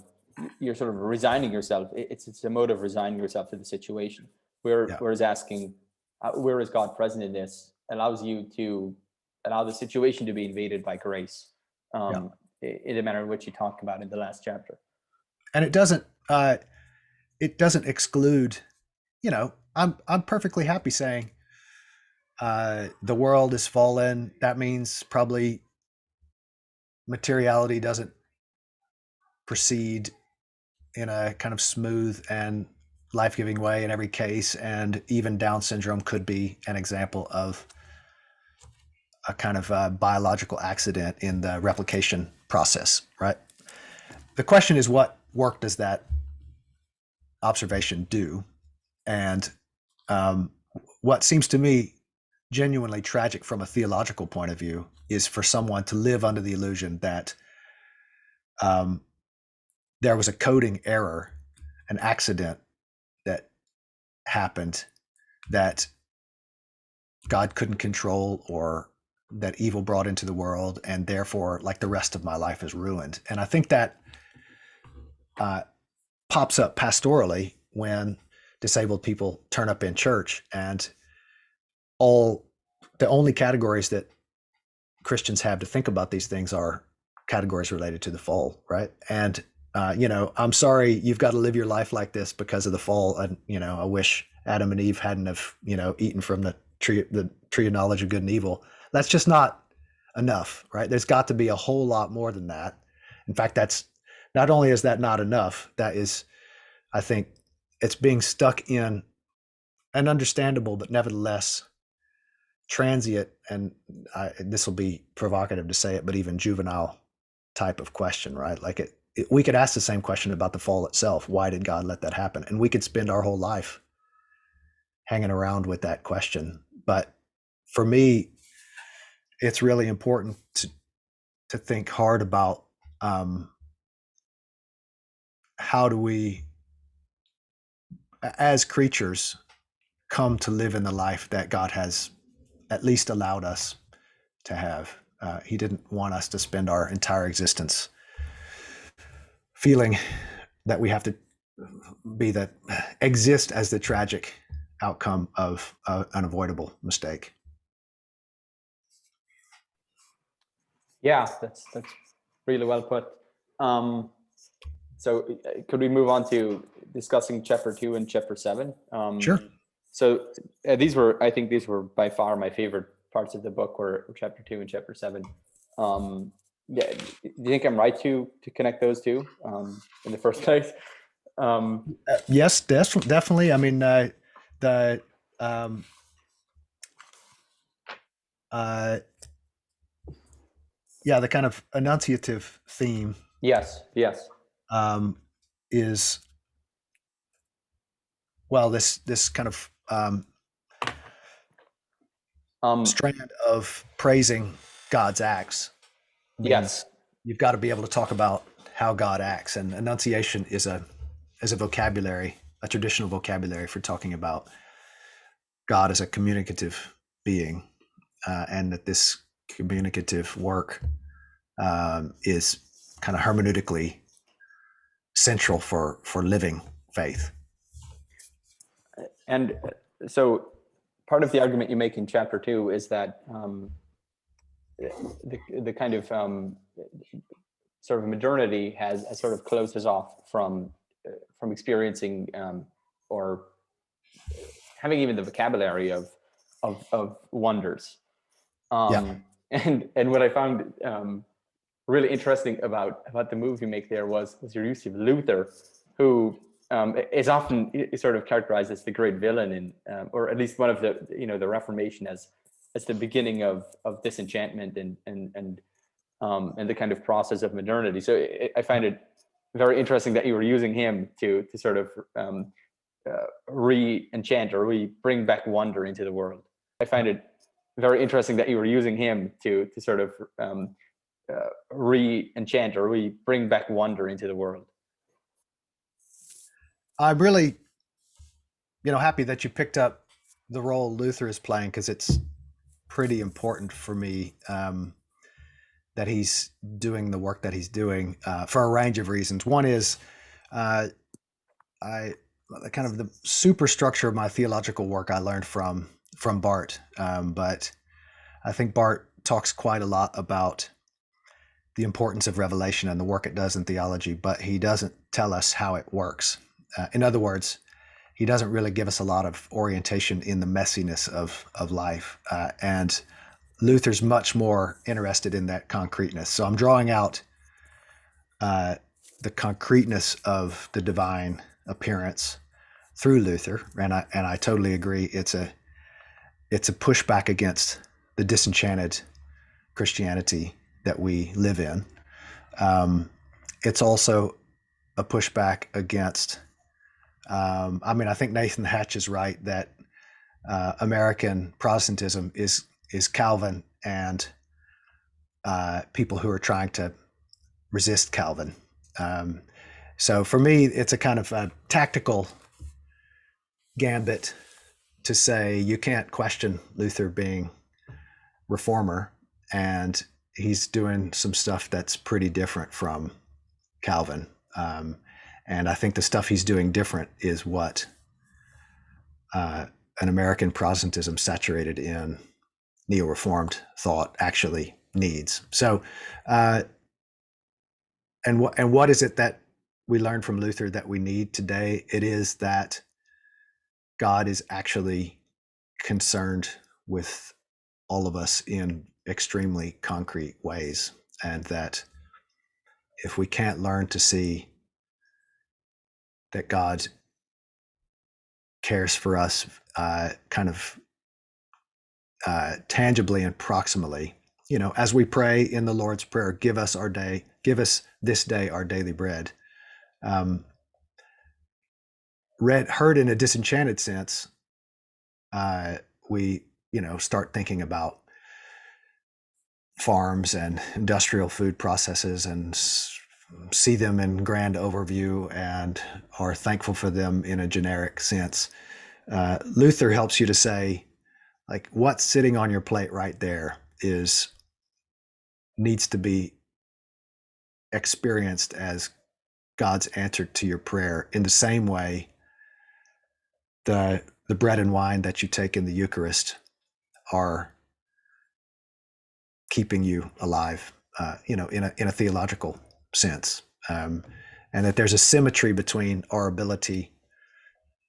Speaker 1: sort of resigning yourself. It's a mode of resigning yourself to the situation. Whereas asking, where is God present in this, allows you to allow the situation to be invaded by grace, in the manner in which you talked about in the last chapter.
Speaker 2: And it doesn't exclude, I'm perfectly happy saying, the world is fallen. That means probably materiality doesn't proceed in a kind of smooth and life-giving way in every case. And even Down syndrome could be an example of a kind of biological accident in the replication process, right? The question is, what work does that observation do? And what seems to me genuinely tragic from a theological point of view is for someone to live under the illusion that there was a coding error, an accident that happened that God couldn't control, or that evil brought into the world, and therefore, like, the rest of my life is ruined. And I think that pops up pastorally when disabled people turn up in church, and the only categories that Christians have to think about these things are categories related to the fall, right? And I'm sorry you've got to live your life like this because of the fall. And I wish Adam and Eve hadn't have eaten from the tree of knowledge of good and evil. That's just not enough, right? There's got to be a whole lot more than that. In fact, that's not only is that not enough, that is, I think, it's being stuck in an understandable but nevertheless transient, and this will be provocative to say it, but even juvenile type of question, right? Like we could ask the same question about the fall itself. Why did God let that happen? And we could spend our whole life hanging around with that question. But for me, it's really important to think hard about how do we, as creatures, come to live in the life that God has at least allowed us to have. He didn't want us to spend our entire existence feeling that we have to exist as the tragic outcome of an unavoidable mistake.
Speaker 1: Yeah, that's really well put. So could we move on to discussing chapter 2 and chapter 7?
Speaker 2: Sure.
Speaker 1: So these were by far my favorite parts of the book, were chapter 2 and chapter 7. Yeah, do you think I'm right to connect those two in the first place?
Speaker 2: Yes, definitely. I mean, the um, uh, yeah, the kind of enunciative theme
Speaker 1: Yes, yes.
Speaker 2: um, is, well, this kind of
Speaker 1: Um,
Speaker 2: strand of praising God's acts
Speaker 1: yes,
Speaker 2: means you've got to be able to talk about how God acts, and enunciation is a vocabulary, a traditional vocabulary for talking about God as a communicative being, and that this communicative work is kind of hermeneutically central for living faith.
Speaker 1: and so part of the argument you make in chapter 2 is that the kind of sort of modernity has sort of closed us off from experiencing or having even the vocabulary of wonders.
Speaker 2: Yeah,
Speaker 1: And what I found really interesting about the move you make there was your use of Luther, who is often sort of characterized as the great villain in, or at least one of the Reformation as the beginning of disenchantment and the kind of process of modernity. So I find it very interesting that you were using him to sort of re-enchant or bring back wonder into the world. I find it very interesting that you were using him to sort of re-enchant or bring back wonder into the world.
Speaker 2: I'm really, happy that you picked up the role Luther is playing, because it's pretty important for me that he's doing the work that he's doing for a range of reasons. One is uh, I kind of the superstructure of my theological work I learned from Bart, but I think Bart talks quite a lot about the importance of revelation and the work it does in theology, but he doesn't tell us how it works. In other words, he doesn't really give us a lot of orientation in the messiness of life, and Luther's much more interested in that concreteness. So I'm drawing out the concreteness of the divine appearance through Luther, and I totally agree. It's a pushback against the disenchanted Christianity that we live in. It's also a pushback against. I think Nathan Hatch is right that American Protestantism is Calvin and people who are trying to resist Calvin. So for me, it's a kind of a tactical gambit to say you can't question Luther being reformer, and he's doing some stuff that's pretty different from Calvin. And I think the stuff he's doing different is what an American Protestantism saturated in neo-reformed thought actually needs. So, and what is it that we learned from Luther that we need today? It is that God is actually concerned with all of us in extremely concrete ways, and that if we can't learn to see that God cares for us kind of tangibly and proximally, as we pray in the Lord's Prayer, give us this day our daily bread. Heard in a disenchanted sense, we start thinking about farms and industrial food processes and see them in grand overview and are thankful for them in a generic sense. Luther helps you to say, like, what's sitting on your plate right there needs to be experienced as God's answer to your prayer, in the same way the bread and wine that you take in the Eucharist are keeping you alive, in a theological sense, and that there's a symmetry between our ability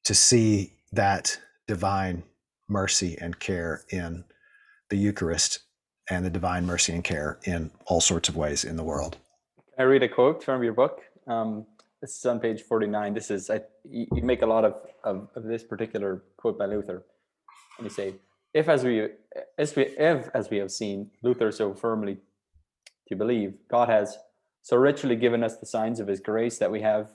Speaker 2: to see that divine mercy and care in the Eucharist and the divine mercy and care in all sorts of ways in the world.
Speaker 1: Can I read a quote from your book? This is on page 49. This is, you make a lot of this particular quote by Luther. And you say, if as we have seen, Luther so firmly to believe, God has so richly given us the signs of his grace that we have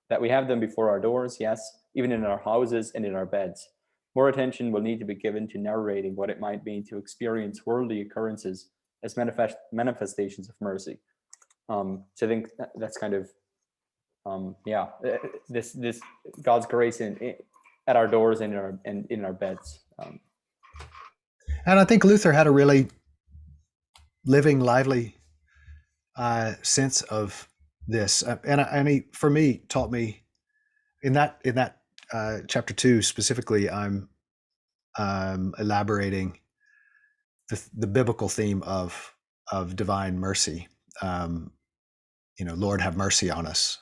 Speaker 1: them before our doors, yes, even in our houses and in our beds. More attention will need to be given to narrating what it might mean to experience worldly occurrences as manifestations of mercy. So I think that's kind of, this God's grace at our doors and in our beds.
Speaker 2: And I think Luther had a really living, lively sense of this, and he, for me, taught me in that chapter 2 specifically. I'm elaborating the biblical theme of divine mercy. Lord, have mercy on us,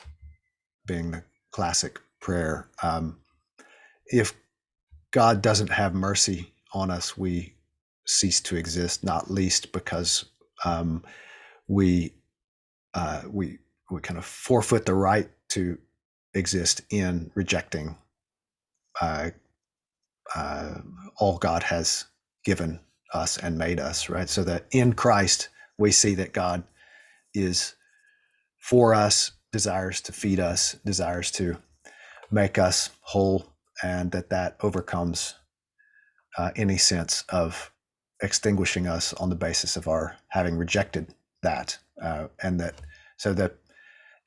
Speaker 2: being the classic prayer. If God doesn't have mercy on us, we cease to exist, not least because we kind of forfeit the right to exist in rejecting all God has given us and made us, right? So that in Christ, we see that God is for us, desires to feed us, desires to make us whole, and that overcomes any sense of extinguishing us on the basis of our having rejected that. And that, so that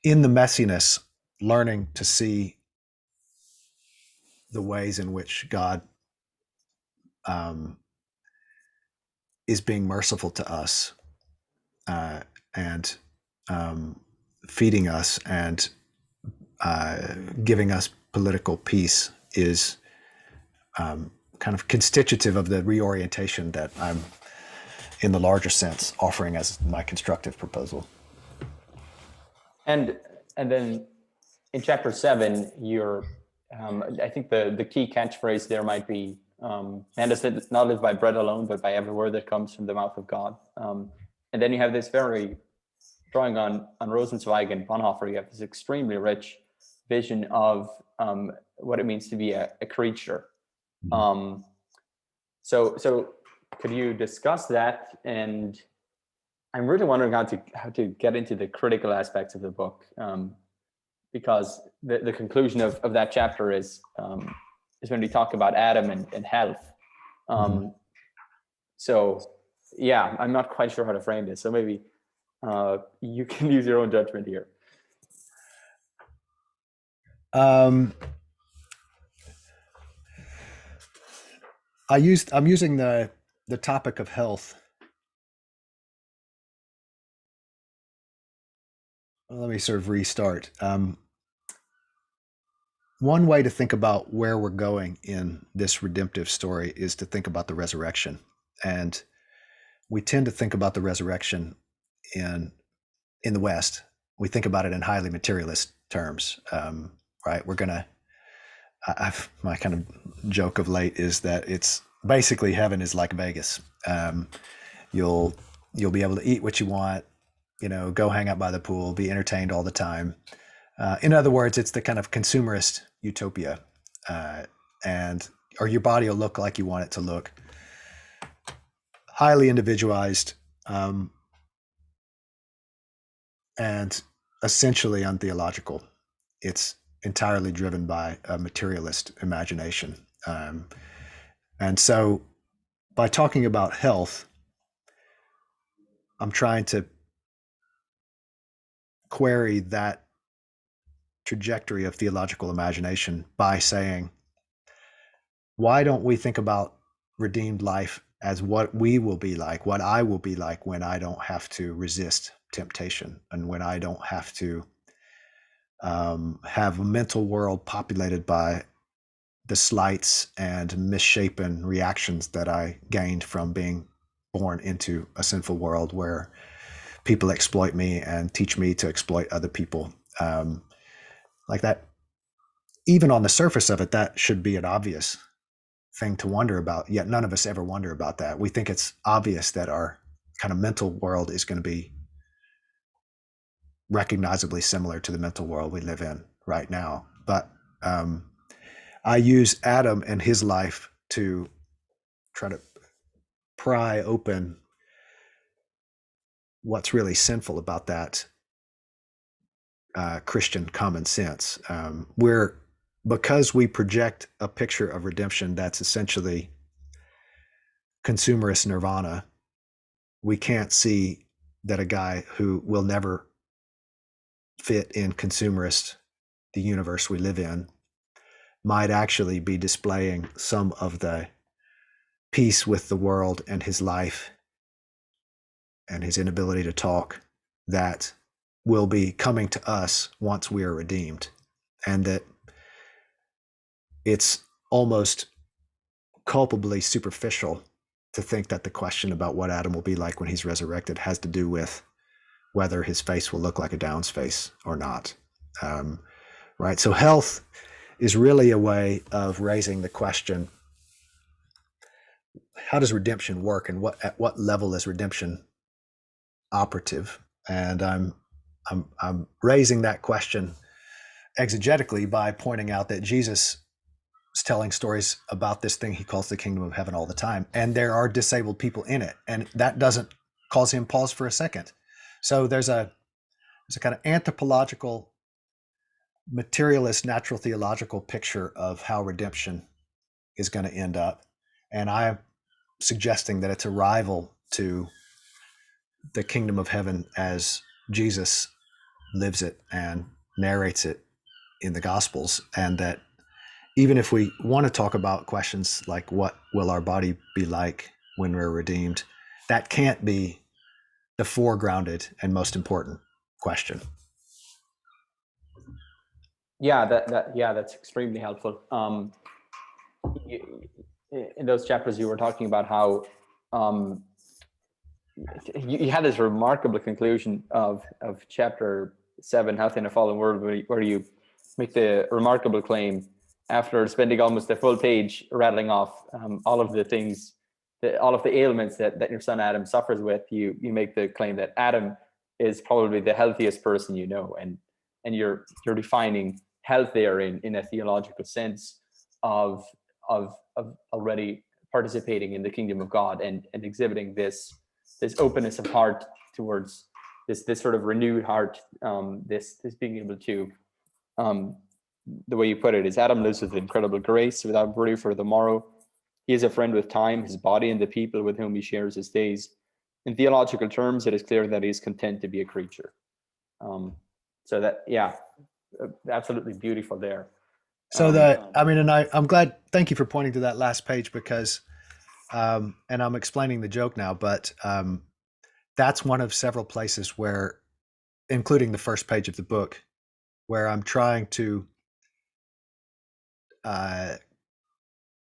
Speaker 2: in the messiness, learning to see the ways in which God is being merciful to us and feeding us and giving us political peace is kind of constitutive of the reorientation that I'm, in the larger sense, offering as my constructive proposal.
Speaker 1: And then in chapter 7, you're, I think the key catchphrase there might be, man does not live by bread alone, but by every word that comes from the mouth of God. And then you have this very, drawing on Rosenzweig and Bonhoeffer, you have this extremely rich vision of what it means to be a creature. So could you discuss that? And I'm really wondering how to get into the critical aspects of the book, because the conclusion of that chapter is when we talk about Adam and health. So yeah, I'm not quite sure how to frame this. So maybe you can use your own judgment here.
Speaker 2: I'm using the topic of health. Let me sort of restart. One way to think about where we're going in this redemptive story is to think about the resurrection. And we tend to think about the resurrection in the West. We think about it in highly materialist terms, right? My kind of joke of late is that it's basically heaven is like Vegas. You'll be able to eat what you want, go hang out by the pool, be entertained all the time. In other words, it's the kind of consumerist utopia, or your body will look like you want it to look. Highly individualized, and essentially untheological. It's entirely driven by a materialist imagination. And so by talking about health, I'm trying to query that trajectory of theological imagination by saying, why don't we think about redeemed life as what we will be like, what I will be like when I don't have to resist temptation and when I don't have to have a mental world populated by the slights and misshapen reactions that I gained from being born into a sinful world where people exploit me and teach me to exploit other people. Like that, even on the surface of it, that should be an obvious thing to wonder about, yet none of us ever wonder about that. We think it's obvious that our kind of mental world is going to be recognizably similar to the mental world we live in right now. But I use Adam and his life to try to pry open what's really sinful about that Christian common sense. Because we project a picture of redemption that's essentially consumerist nirvana, we can't see that a guy who will never fit in consumerist, the universe we live in, might actually be displaying some of the peace with the world and his life and his inability to talk that will be coming to us once we are redeemed. And that it's almost culpably superficial to think that the question about what Adam will be like when he's resurrected has to do with whether his face will look like a Down's face or not. Right? So health is really a way of raising the question, how does redemption work, and at what level is redemption operative? And I'm raising that question exegetically by pointing out that Jesus is telling stories about this thing he calls the kingdom of heaven all the time, and there are disabled people in it, and that doesn't cause him pause for a second. So there's a kind of anthropological, materialist, natural theological picture of how redemption is going to end up, and I'm suggesting that it's a rival to the kingdom of heaven as Jesus lives it and narrates it in the Gospels, and that even if we want to talk about questions like what will our body be like when we're redeemed, that can't be the foregrounded and most important question.
Speaker 1: Yeah, that's extremely helpful. In those chapters, you were talking about how you had this remarkable conclusion of chapter 7, Healthy in a Fallen World, where you make the remarkable claim, after spending almost a full page rattling off all of the things, all of the ailments that your son Adam suffers with, you make the claim that Adam is probably the healthiest person you know, and you're defining health there in a theological sense of already participating in the kingdom of God and exhibiting this openness of heart towards this sort of renewed heart, this being able to, the way you put it is, Adam lives with incredible grace without worry for the morrow. He is a friend with time, his body, and the people with whom he shares his days. In theological terms, it is clear that he is content to be a creature. So that, yeah, absolutely beautiful there.
Speaker 2: So I'm glad, thank you for pointing to that last page, because, and I'm explaining the joke now, but that's one of several places where, including the first page of the book, where I'm trying to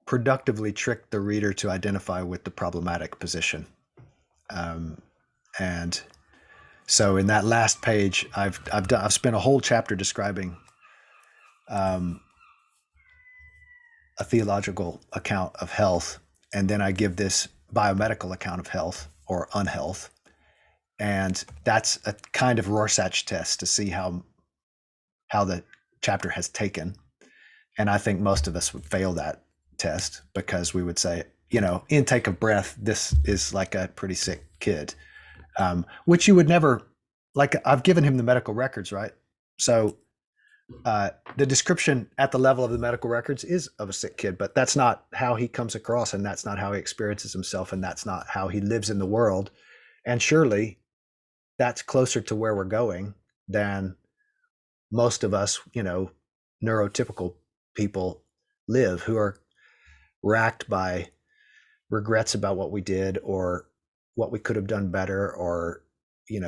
Speaker 2: productively trick the reader to identify with the problematic position. And so in that last page, I've spent a whole chapter describing a theological account of health, and then I give this biomedical account of health or unhealth, and that's a kind of Rorschach test to see how the chapter has taken. And I think most of us would fail that test, because we would say, intake of breath, this is like a pretty sick kid, which you would never, like, I've given him the medical records, right? So the description at the level of the medical records is of a sick kid, but that's not how he comes across, and that's not how he experiences himself, and that's not how he lives in the world. And surely that's closer to where we're going than most of us, neurotypical people live, who are racked by regrets about what we did or what we could have done better, or in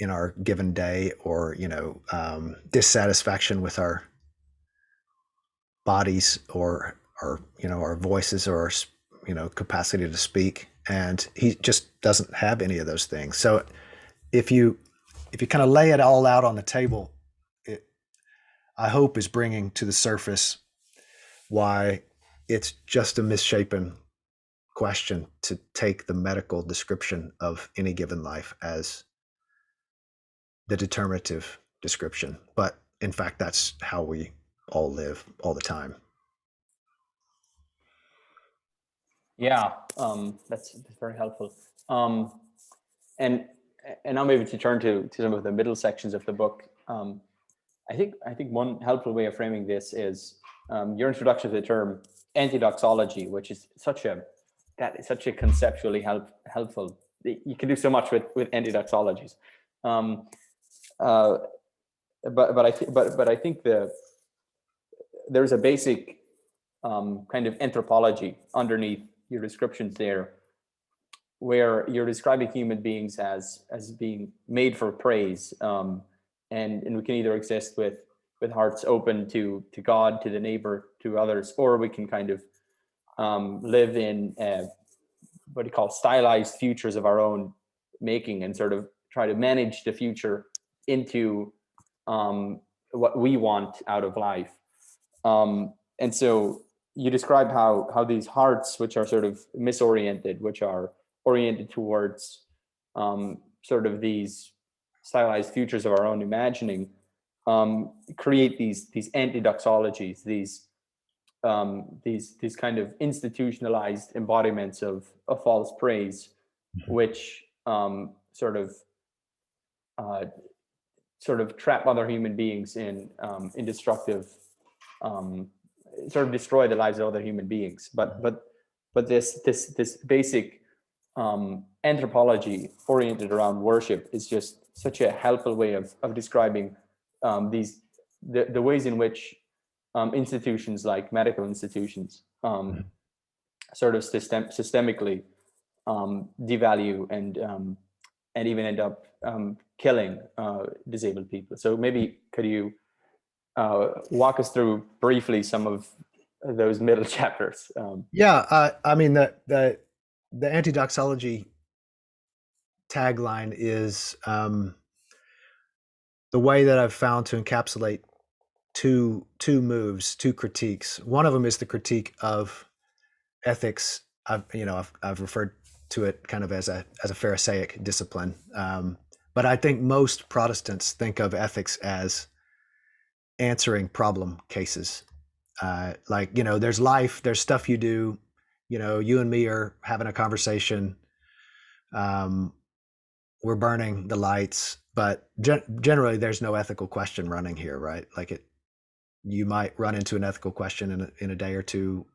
Speaker 2: our given day, or dissatisfaction with our bodies, or our voices, or capacity to speak, and he just doesn't have any of those things. So if you kind of lay it all out on the table, it, I hope, is bringing to the surface why it's just a misshapen question to take the medical description of any given life as the determinative description. But in fact, that's how we all live all the time.
Speaker 1: Yeah, that's very helpful. And now maybe to turn to some of the middle sections of the book. I think one helpful way of framing this is your introduction to the term anti-doxology, which is such a conceptually helpful. You can do so much with anti-doxologies. But I think there's a basic kind of anthropology underneath your descriptions there, where you're describing human beings as being made for praise, and we can either exist with hearts open to God, to the neighbor, to others, or we can kind of live in what you call stylized futures of our own making, and sort of try to manage the future into what we want out of life. And so you describe how these hearts, which are sort of misoriented, which are oriented towards sort of these stylized futures of our own imagining, create these anti-doxologies, these kind of institutionalized embodiments of false praise, which sort of trap other human beings in destructive, sort of destroy the lives of other human beings. But this basic anthropology oriented around worship is just such a helpful way of describing the ways in which institutions like medical institutions sort of systemically devalue and even end up killing disabled people. So maybe could you walk us through briefly some of those middle chapters?
Speaker 2: I mean, the anti-doxology tagline is the way that I've found to encapsulate two critiques. One of them is the critique of ethics. I've referred to it kind of as a Pharisaic discipline, but I think most Protestants think of ethics as answering problem cases. There's life, there's stuff you do. You and me are having a conversation. We're burning the lights, but generally there's no ethical question running here, right? You might run into an ethical question in a day or two.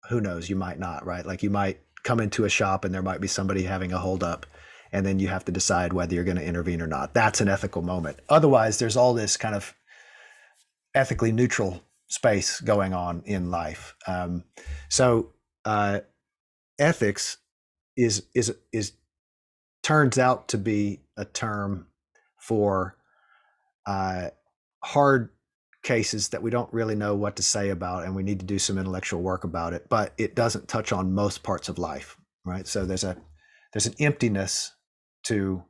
Speaker 2: Who knows? You might not, right? Like you might come into a shop and there might be somebody having a holdup, and then you have to decide whether you're going to intervene or not. That's an ethical moment. Otherwise, there's all this kind of ethically neutral space going on in life. Ethics is turns out to be a term for hard cases that we don't really know what to say about, and we need to do some intellectual work about it, but it doesn't touch on most parts of life, right? So there's an emptiness to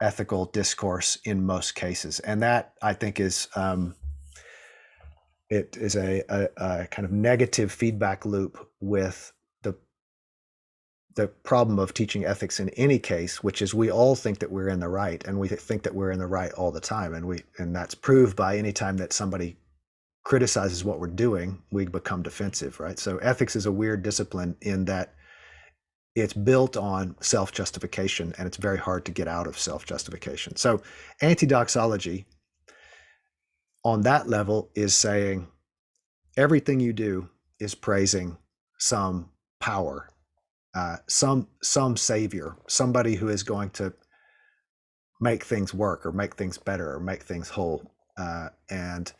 Speaker 2: ethical discourse in most cases, and that I think is it is a kind of negative feedback loop with the problem of teaching ethics in any case, which is we all think that we're in the right, and we think that we're in the right all the time, and that's proved by any time that somebody criticizes what we're doing, we become defensive, right? So ethics is a weird discipline in that it's built on self-justification, and it's very hard to get out of self-justification. So anti-doxology on that level is saying everything you do is praising some power, some savior, somebody who is going to make things work or make things better or make things whole. And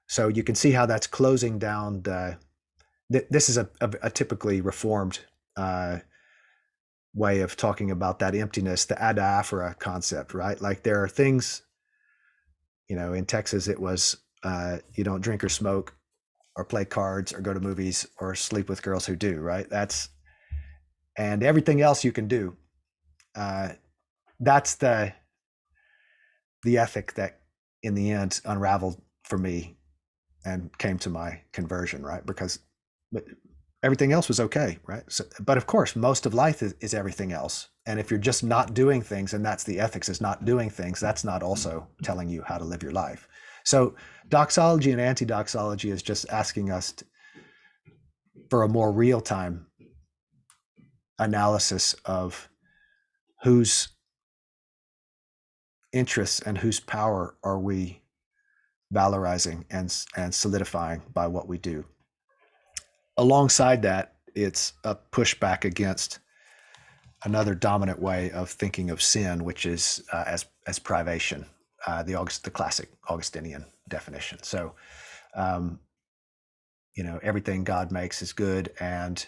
Speaker 2: so you can see how that's closing down this is a typically reformed way of talking about that emptiness, the adaphora concept, right? Like there are things, in Texas it was you don't drink or smoke or play cards or go to movies or sleep with girls who do, right? And everything else you can do. That's the ethic that in the end unraveled for me and came to my conversion, right? Because everything else was okay, right? So, but of course, most of life is everything else. And if you're just not doing things, and that's the ethics, is not doing things, that's not also telling you how to live your life. So doxology and anti-doxology is just asking us for a more real-time analysis of whose interests and whose power are we valorizing and solidifying by what we do. Alongside that, it's a pushback against another dominant way of thinking of sin, which is as privation, the classic Augustinian definition. So, everything God makes is good, and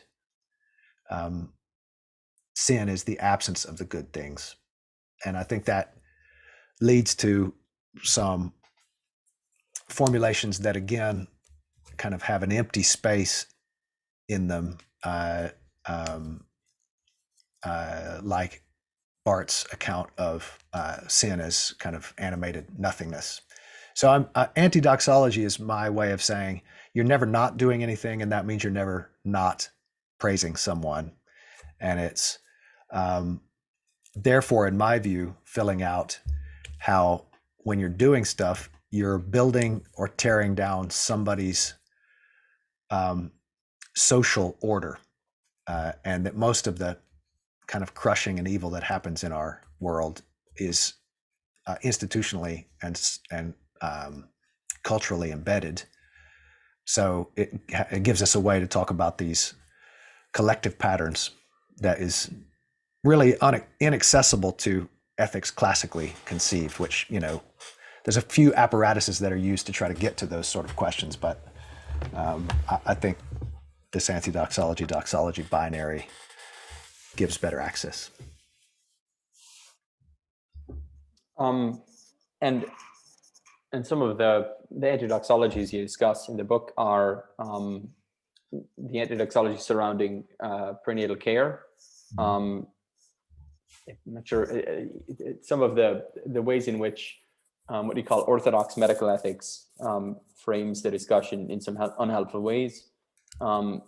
Speaker 2: sin is the absence of the good things. And I think that leads to some formulations that, again, kind of have an empty space in them, like Barth's account of sin as kind of animated nothingness. So anti-doxology is my way of saying you're never not doing anything, and that means you're never not praising someone. And it's therefore, in my view, filling out how when you're doing stuff, you're building or tearing down somebody's social order, and that most of the kind of crushing and evil that happens in our world is institutionally and culturally embedded. So it gives us a way to talk about these collective patterns that is really inaccessible to ethics classically conceived, which, there's a few apparatuses that are used to try to get to those sort of questions. But I think this anti-doxology, doxology binary gives better access.
Speaker 1: And some of the anti-doxologies you discuss in the book are the anti-doxology surrounding prenatal care. I'm not sure some of the ways in which what you call orthodox medical ethics frames the discussion in some unhelpful ways, and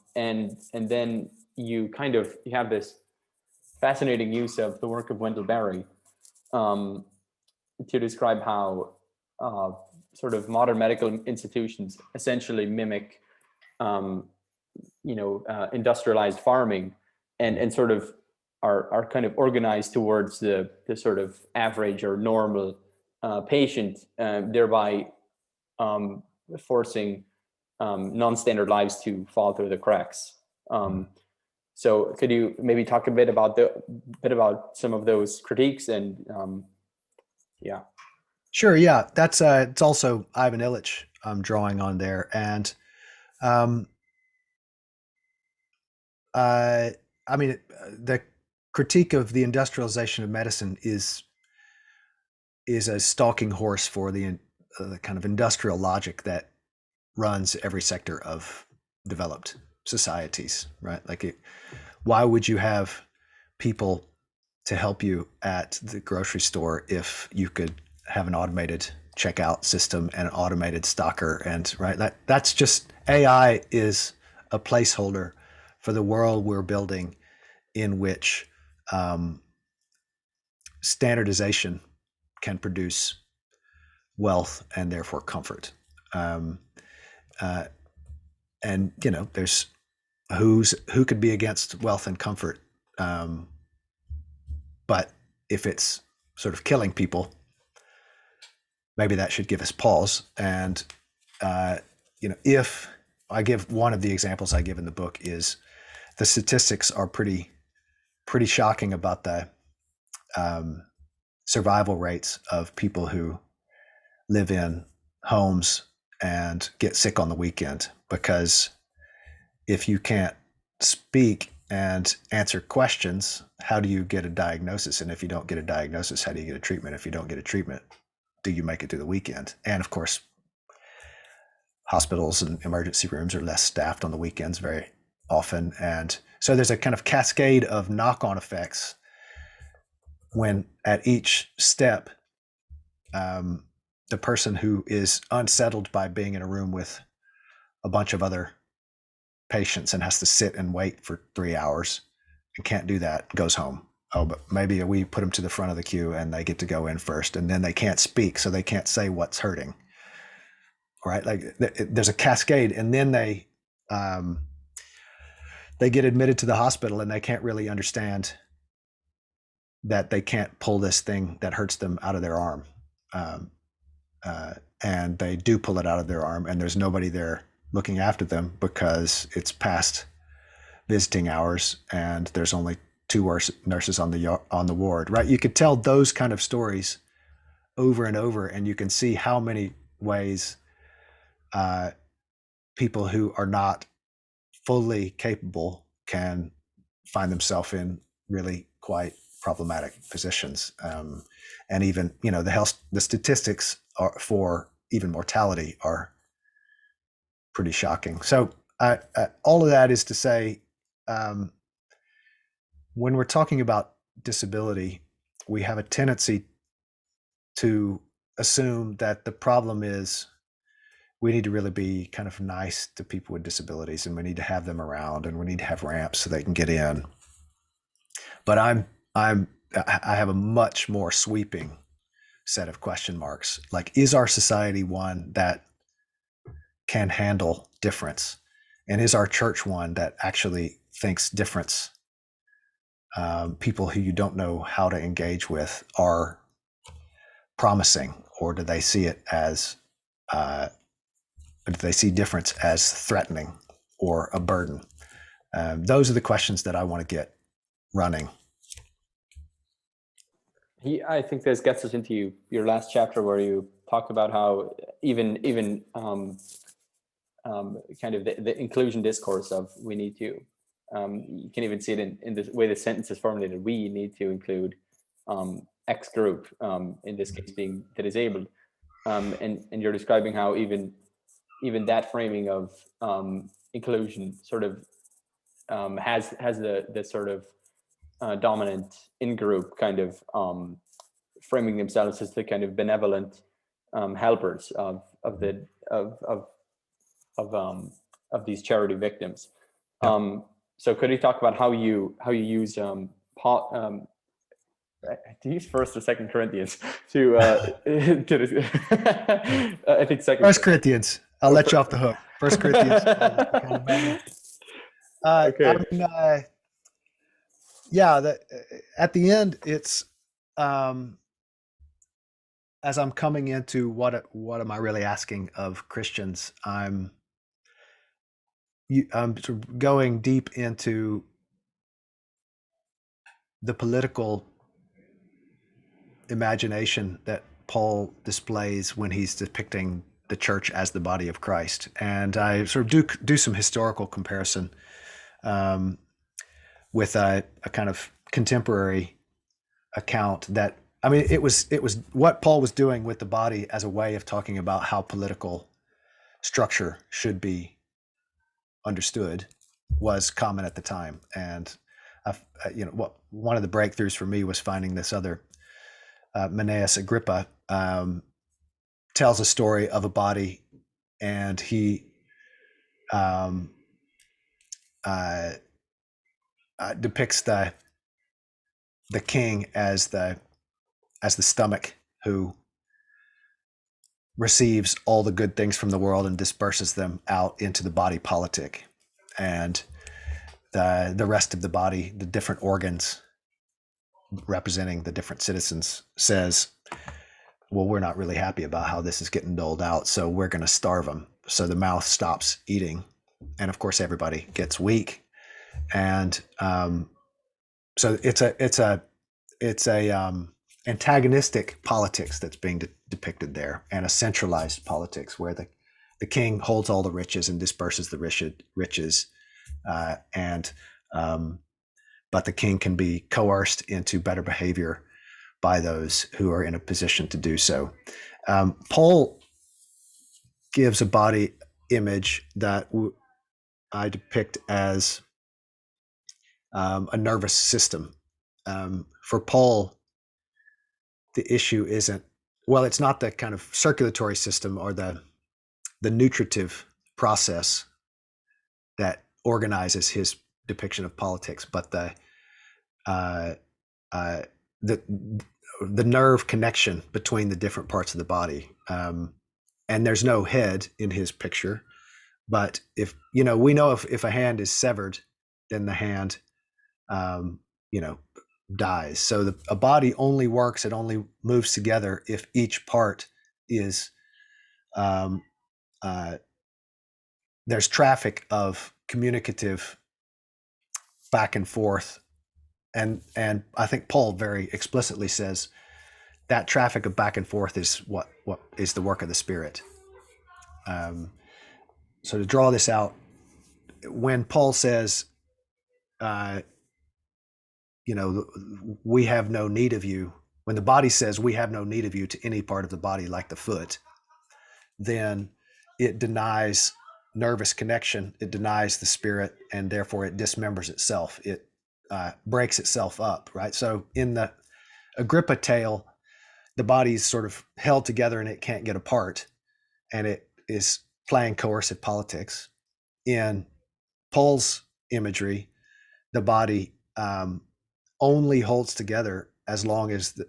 Speaker 1: then you have this fascinating use of the work of Wendell Berry to describe how sort of modern medical institutions essentially mimic industrialized farming, and sort of are kind of organized towards the sort of average or normal patient, thereby forcing non-standard lives to fall through the cracks. So could you maybe talk a bit about some of those critiques and yeah.
Speaker 2: Sure. Yeah, that's it's also Ivan Illich I'm drawing on there, and I mean, the critique of the industrialization of medicine is a stalking horse for the kind of industrial logic that runs every sector of developed societies, right? Like, why would you have people to help you at the grocery store if you could have an automated checkout system and an automated stocker? And right, that's just, AI is a placeholder for the world we're building, in which standardization can produce wealth and therefore comfort. And there's who could be against wealth and comfort, but if it's sort of killing people, maybe that should give us pause. And if I give one of the examples I give in the book, is the statistics are pretty shocking about the survival rates of people who live in homes and get sick on the weekend, because if you can't speak and answer questions, how do you get a diagnosis? And if you don't get a diagnosis, how do you get a treatment? If you don't get a treatment, do you make it through the weekend? And of course, hospitals and emergency rooms are less staffed on the weekends very often. And so there's a kind of cascade of knock-on effects when at each step, the person who is unsettled by being in a room with a bunch of other patients and has to sit and wait for 3 hours and can't do that, goes home. Oh, but maybe we put them to the front of the queue and they get to go in first, and then they can't speak, so they can't say what's hurting. Right? Like there's a cascade, and then they get admitted to the hospital and they can't really understand that they can't pull this thing that hurts them out of their arm. And they do pull it out of their arm, and there's nobody there looking after them because it's past visiting hours and there's only 2 nurses on the ward, right? You could tell those kind of stories over and over, and you can see how many ways people who are not fully capable can find themselves in really quite problematic positions. And even, the statistics for even mortality are pretty shocking. So all of that is to say, when we're talking about disability, we have a tendency to assume that the problem is we need to really be kind of nice to people with disabilities, and we need to have them around, and we need to have ramps so they can get in. But I have a much more sweeping set of question marks. Like, is our society one that can handle difference? And is our church one that actually thinks difference, people who you don't know how to engage with, are promising, or do they see it as, do they see difference as threatening or a burden? Those are the questions that I want to get running.
Speaker 1: I think this gets us into your last chapter, where you talk about how even kind of the inclusion discourse of we need to, you can even see it in the way the sentence is formulated. We need to include X group, in this case being the disabled, and you're describing how even that framing of inclusion sort of has the sort of dominant in-group kind of framing themselves as the kind of benevolent helpers of these charity victims.
Speaker 2: Yeah.
Speaker 1: So could you talk about how you use Paul, to use First or Second Corinthians to I think Second.
Speaker 2: First Corinthians. I'll let you off the hook. First Corinthians.
Speaker 1: Okay.
Speaker 2: I mean, yeah. At the end, it's as I'm coming into what am I really asking of Christians? I'm sort of going deep into the political imagination that Paul displays when he's depicting the church as the body of Christ, and I sort of do some historical comparison with a kind of contemporary account that, I mean, it was what Paul was doing with the body as a way of talking about how political structure should be understood was common at the time. And one of the breakthroughs for me was finding this other Menaeus Agrippa tells a story of a body, and he depicts the king as the stomach who receives all the good things from the world and disperses them out into the body politic, and the rest of the body, the different organs representing the different citizens, says, well, we're not really happy about how this is getting doled out, so we're going to starve them. So the mouth stops eating, and of course everybody gets weak. And so it's a antagonistic politics that's being depicted there, and a centralized politics where the king holds all the riches and disperses the riches, but the king can be coerced into better behavior by those who are in a position to do so. Paul gives a body image that I depict as a nervous system. For Paul, the issue isn't, well, it's not the kind of circulatory system or the nutritive process that organizes his depiction of politics, but uh, the the nerve connection between the different parts of the body. And there's no head in his picture, but if we know if a hand is severed, then the hand um, you know dies. So a body only works, it only moves together if each part is um, there's traffic of communicative back and forth, and I think Paul very explicitly says that traffic of back and forth is what is the work of the Spirit. So to draw this out, when Paul says, we have no need of you, when the body says we have no need of you to any part of the body like the foot, then it denies nervous connection, it denies the Spirit, and therefore it dismembers itself. It breaks itself up, right? So in the Agrippa tale, the body's sort of held together and it can't get apart, and it is playing coercive politics. In Paul's imagery, the body only holds together as long as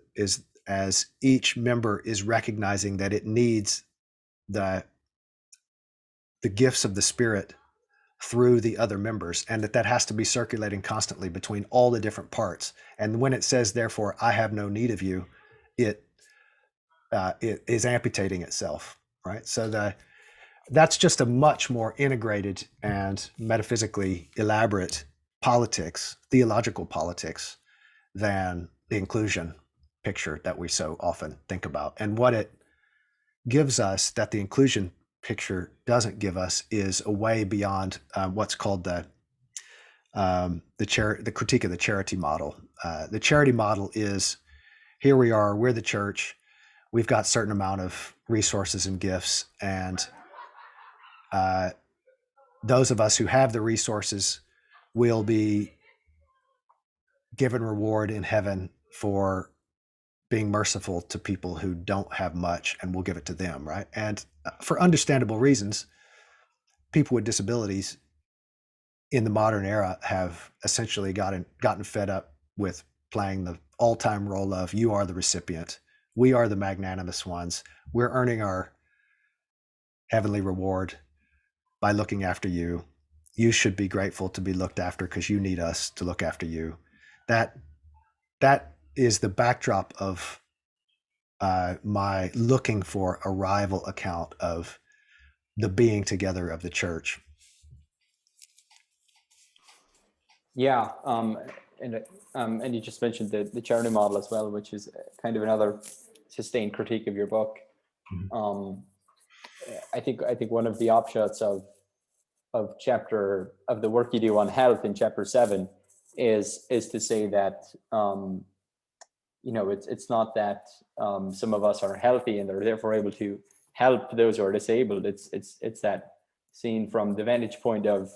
Speaker 2: as each member is recognizing that it needs the gifts of the Spirit through the other members, and that has to be circulating constantly between all the different parts. And when it says, therefore, I have no need of you, it is amputating itself, right? So that's just a much more integrated and metaphysically elaborate politics, theological politics, than the inclusion picture that we so often think about. And what it gives us that the inclusion picture doesn't give us is a way beyond what's called the critique of the charity model. The charity model is, here we are, we're the church, we've got a certain amount of resources and gifts, and those of us who have the resources will be given reward in heaven for being merciful to people who don't have much, and we'll give it to them, right? And for understandable reasons, people with disabilities in the modern era have essentially gotten fed up with playing the all-time role of, you are the recipient, we are the magnanimous ones, we're earning our heavenly reward by looking after you, you should be grateful to be looked after because you need us to look after you. That is the backdrop of my looking for a rival account of the being together of the church.
Speaker 1: Yeah, and you just mentioned the charity model as well, which is kind of another sustained critique of your book. Mm-hmm. I think one of the offshoots of the work you do on health in chapter 7 is to say that it's not that some of us are healthy and they're therefore able to help those who are disabled. It's that seen from the vantage point of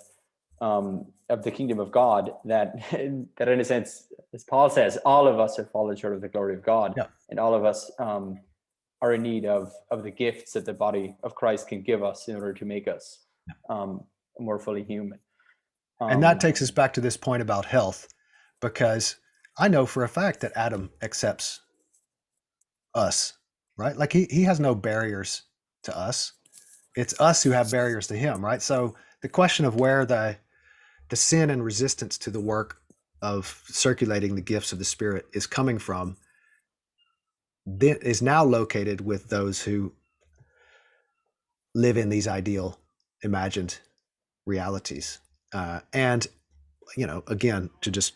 Speaker 1: the kingdom of God, that in a sense, as Paul says, all of us have fallen short of the glory of God, yeah. And all of us are in need of the gifts that the body of Christ can give us in order to make us more fully human.
Speaker 2: And that takes us back to this point about health, because I know for a fact that Adam accepts us, right? Like he has no barriers to us. It's us who have barriers to him, right? So the question of where the sin and resistance to the work of circulating the gifts of the Spirit is coming from is now located with those who live in these ideal, imagined realities. And, again, to just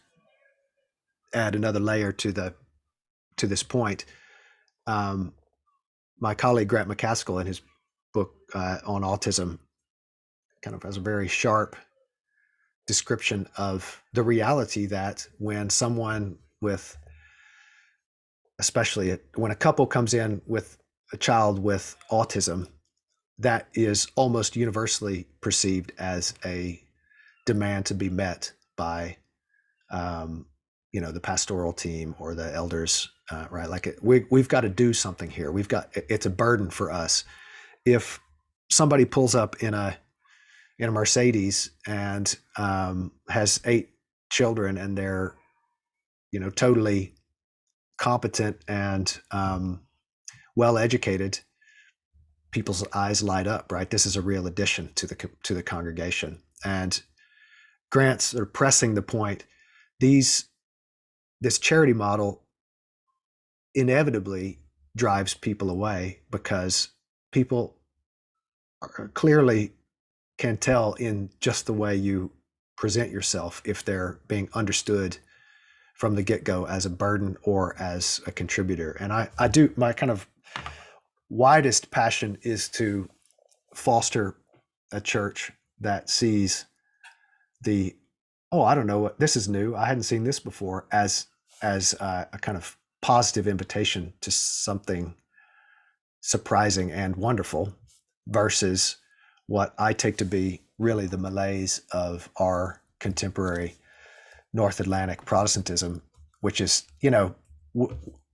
Speaker 2: add another layer to this point, my colleague Grant McCaskill, in his book on autism, kind of has a very sharp description of the reality that when someone with, especially when a couple comes in with a child with autism, that is almost universally perceived as a demand to be met by, the pastoral team or the elders, right? Like we've got to do something here. It's a burden for us. If somebody pulls up in a in a Mercedes and has 8 children, and they're, totally competent and well educated, people's eyes light up, right? This is a real addition to the congregation. And Grant's are pressing the point. This charity model inevitably drives people away because people clearly can tell in just the way you present yourself if they're being understood from the get-go as a burden or as a contributor. And I do, my kind of widest passion is to foster a church that sees I don't know what this is new, I hadn't seen this before, as a kind of positive invitation to something surprising and wonderful, versus what I take to be really the malaise of our contemporary North Atlantic Protestantism, which is,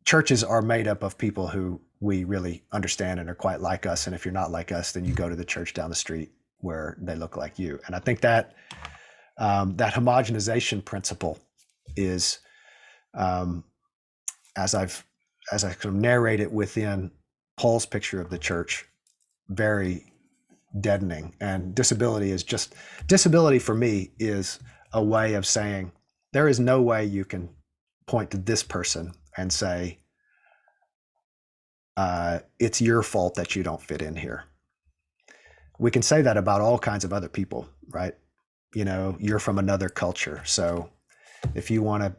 Speaker 2: churches are made up of people who we really understand and are quite like us. And if you're not like us, then you go to the church down the street where they look like you. And I think that that homogenization principle is, as I kind of narrate it within Paul's picture of the church, very deadening. And disability for me is a way of saying there is no way you can point to this person and say, it's your fault that you don't fit in here. We can say that about all kinds of other people, right? You're from another culture. So if you want to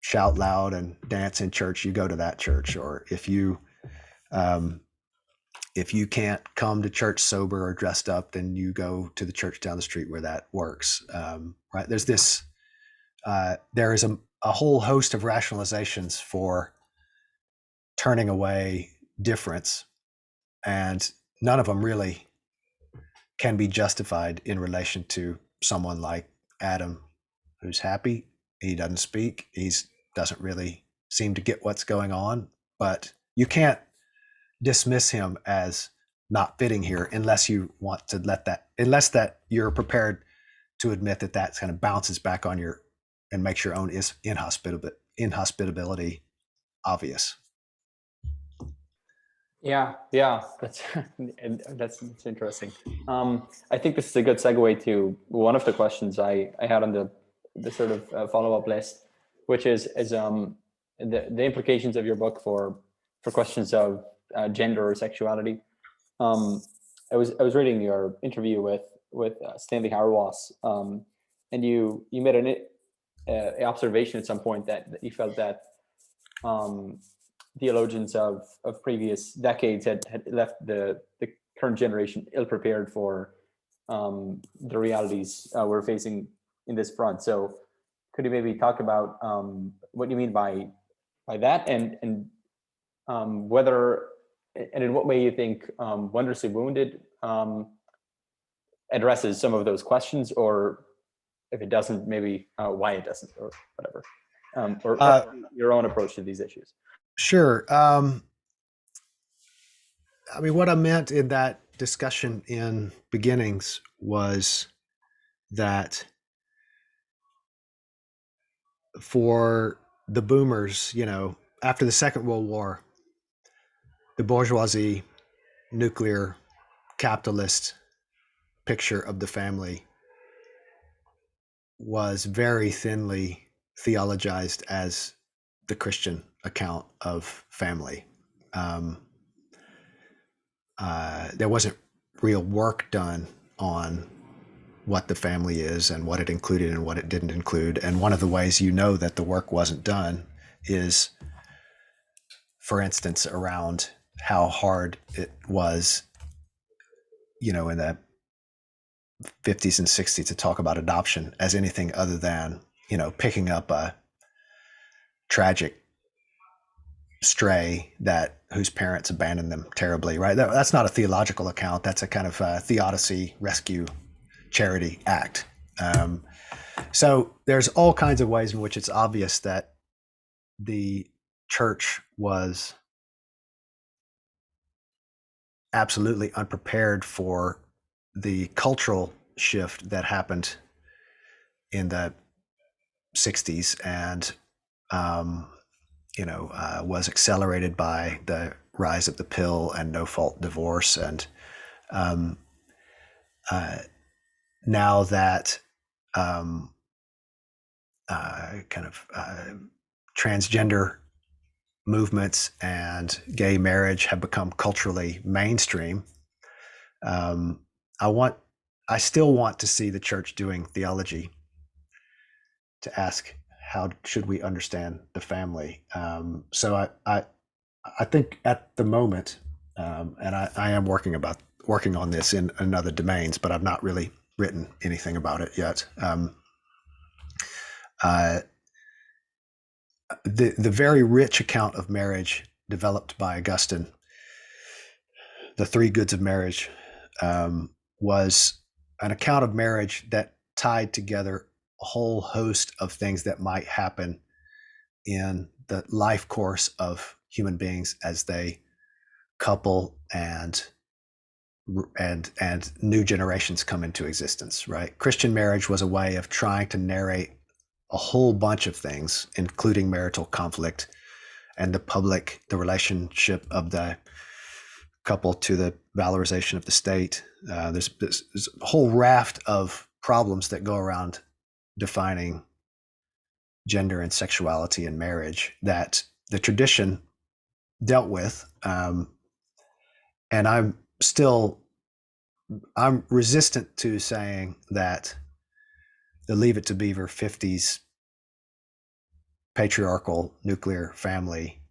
Speaker 2: shout loud and dance in church, you go to that church. Or if you can't come to church sober or dressed up, then you go to the church down the street where that works. Right? There's this, there is a whole host of rationalizations for turning away difference, and none of them really can be justified in relation to someone like Adam, who's happy. He doesn't speak. He doesn't really seem to get what's going on, but you can't dismiss him as not fitting here unless you want to unless that you're prepared to admit that kind of bounces back on your and makes your own inhospitability obvious.
Speaker 1: Yeah, that's interesting. I think this is a good segue to one of the questions I had on the sort of follow-up list, which is the implications of your book for questions of gender or sexuality. I was reading your interview with Stanley Hauerwas, and you made an observation at some point that you felt that theologians of previous decades had left the current generation ill-prepared for the realities we're facing in this front. So could you maybe talk about what you mean by that, and whether and in what way you think Wondrously Wounded addresses some of those questions, or if it doesn't, maybe why it doesn't, or whatever, or your own approach to these issues.
Speaker 2: Sure. What I meant in that discussion in beginnings was that for the boomers, after the Second World War, the bourgeoisie, nuclear, capitalist picture of the family was very thinly theologized as the Christian account of family. There wasn't real work done on what the family is and what it included and what it didn't include. And one of the ways that the work wasn't done is, for instance, around how hard it was, in the 50s and 60s to talk about adoption as anything other than, picking up a tragic stray whose parents abandoned them terribly, right? That's not a theological account. That's a kind of theodicy, rescue, charity act. So there's all kinds of ways in which it's obvious that the church was absolutely unprepared for the cultural shift that happened in the 60s and was accelerated by the rise of the pill and no-fault divorce. And now that transgender movements and gay marriage have become culturally mainstream, I still want to see the church doing theology to ask, how should we understand the family? So I think at the moment, and I am working on this in other domains, but I've not really written anything about it yet. The very rich account of marriage developed by Augustine, the three goods of marriage, was an account of marriage that tied together a whole host of things that might happen in the life course of human beings as they couple and new generations come into existence, right? Christian marriage was a way of trying to narrate a whole bunch of things, including marital conflict and the relationship of the couple to the valorization of the state. There's a whole raft of problems that go around defining gender and sexuality in marriage that the tradition dealt with. And I'm resistant to saying that the Leave It to Beaver 50s patriarchal nuclear family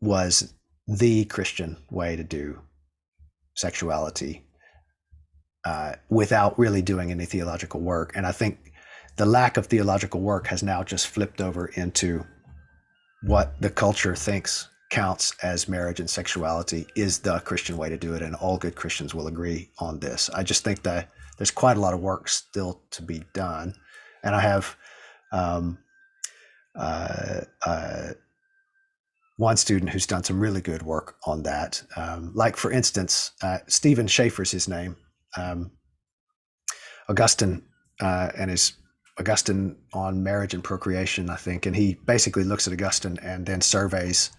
Speaker 2: was the Christian way to do sexuality without really doing any theological work. And I think the lack of theological work has now just flipped over into what the culture thinks counts as marriage and sexuality is the Christian way to do it. And all good Christians will agree on this. I just think that there's quite a lot of work still to be done. And I have one student who's done some really good work on that. Like, for instance, Stephen Schaeffer's his name. Augustine and his Augustine on Marriage and Procreation, I think. And he basically looks at Augustine and then surveys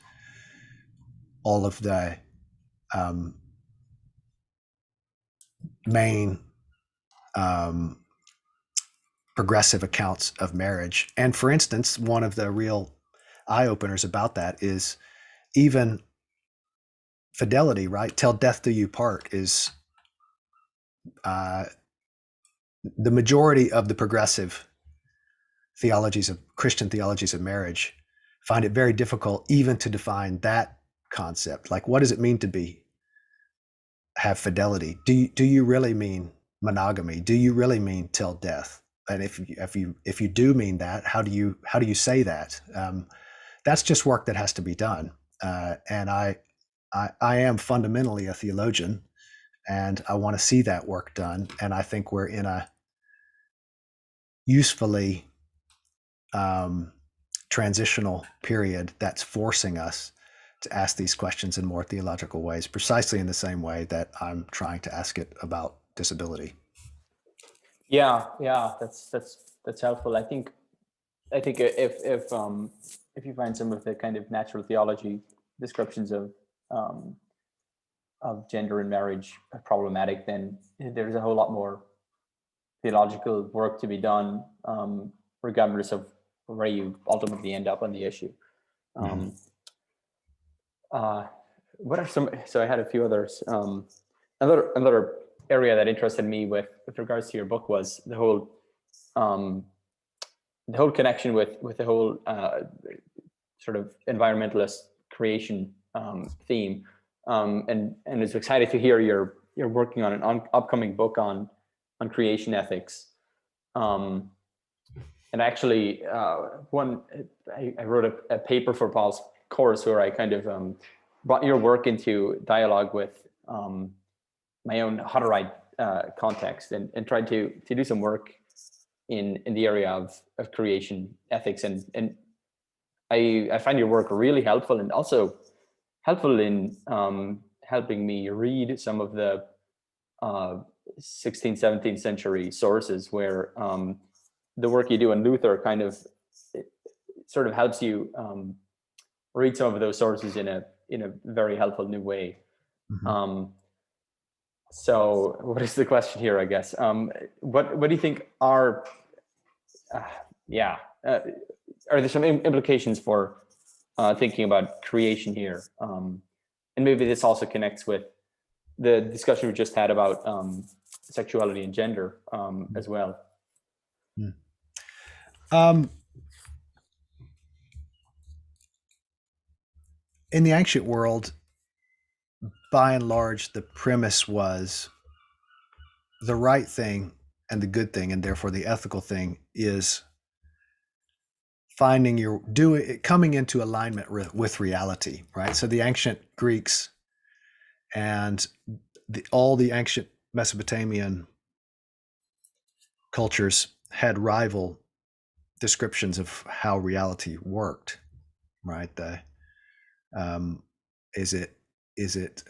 Speaker 2: all of the main progressive accounts of marriage. And for instance, one of the real eye-openers about that is even fidelity, right? Till death do you part is the majority of the progressive theologies of Christian theologies of marriage find it very difficult even to define that concept. Like, what does it mean to have fidelity? Do you really mean monogamy? Do you really mean till death? And if you do mean that, how do you say that? That's just work that has to be done. And I am fundamentally a theologian, and I want to see that work done. And I think we're in a usefully transitional period that's forcing us to ask these questions in more theological ways, precisely in the same way that I'm trying to ask it about disability.
Speaker 1: Yeah, that's helpful. I think if you find some of the kind of natural theology descriptions of gender and marriage problematic, then there's a whole lot more theological work to be done, regardless of where you ultimately end up on the issue. What are some? So I had a few others. Another area that interested me with regards to your book was the whole connection with the whole sort of environmentalist creation theme, and it's excited to hear you're working on an upcoming book on creation ethics. And actually, I wrote a paper for Paul's course where I kind of brought your work into dialogue with my own Hutterite context and tried to do some work in the area of creation ethics. And I find your work really helpful, and also helpful in helping me read some of the 16th, 17th century sources, where the work you do in Luther kind of sort of helps you read some of those sources in a very helpful new way.
Speaker 2: Mm-hmm.
Speaker 1: So what is the question here, I guess? What do you think are there some implications for thinking about creation here? And maybe this also connects with the discussion we just had about sexuality and gender as well.
Speaker 2: In the ancient world, by and large, the premise was the right thing and the good thing, and therefore the ethical thing, is coming into alignment with reality, right? So the ancient Greeks and all the ancient Mesopotamian cultures had rival descriptions of how reality worked, right? Is it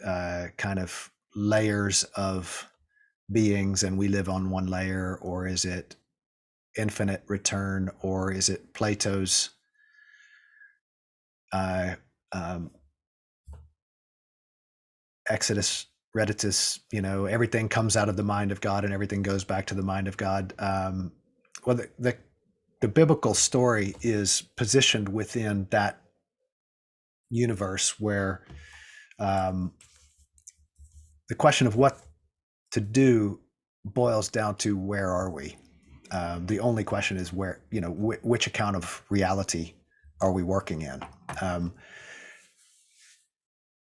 Speaker 2: kind of layers of beings and we live on one layer, or is it infinite return, or is it Plato's Exodus Reditus, everything comes out of the mind of God and everything goes back to the mind of God. Well, the biblical story is positioned within that universe where the question of what to do boils down to where are we? The only question is where, which account of reality are we working in?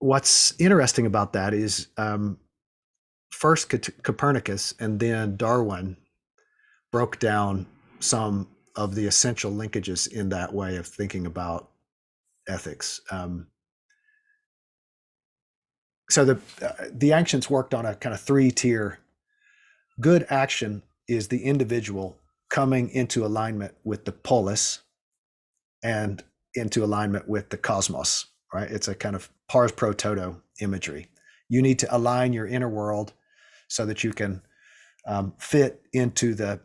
Speaker 2: What's interesting about that is first Copernicus and then Darwin broke down some of the essential linkages in that way of thinking about ethics. So the ancients worked on a kind of 3-tier. Good action is the individual coming into alignment with the polis and into alignment with the cosmos, right? It's a kind of pars pro toto imagery. You need to align your inner world so that you can fit into the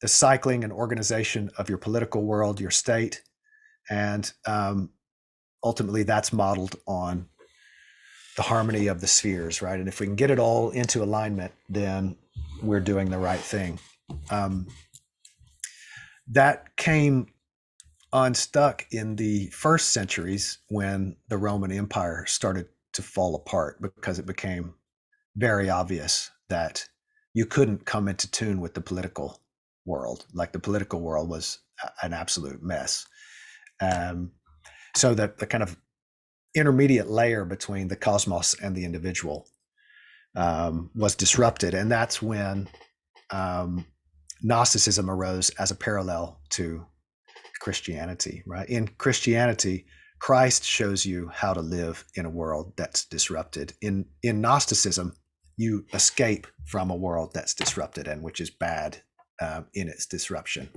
Speaker 2: cycling and organization of your political world, your state, and ultimately that's modeled on the harmony of the spheres, right? And if we can get it all into alignment, then we're doing the right thing. That came unstuck in the first centuries when the Roman Empire started to fall apart, because it became very obvious that you couldn't come into tune with the political world. Like the political world was an absolute mess. So that the kind of intermediate layer between the cosmos and the individual was disrupted. And that's when Gnosticism arose as a parallel to Christianity, right? In Christianity, Christ shows you how to live in a world that's disrupted. In Gnosticism, you escape from a world that's disrupted and which is bad in its disruption.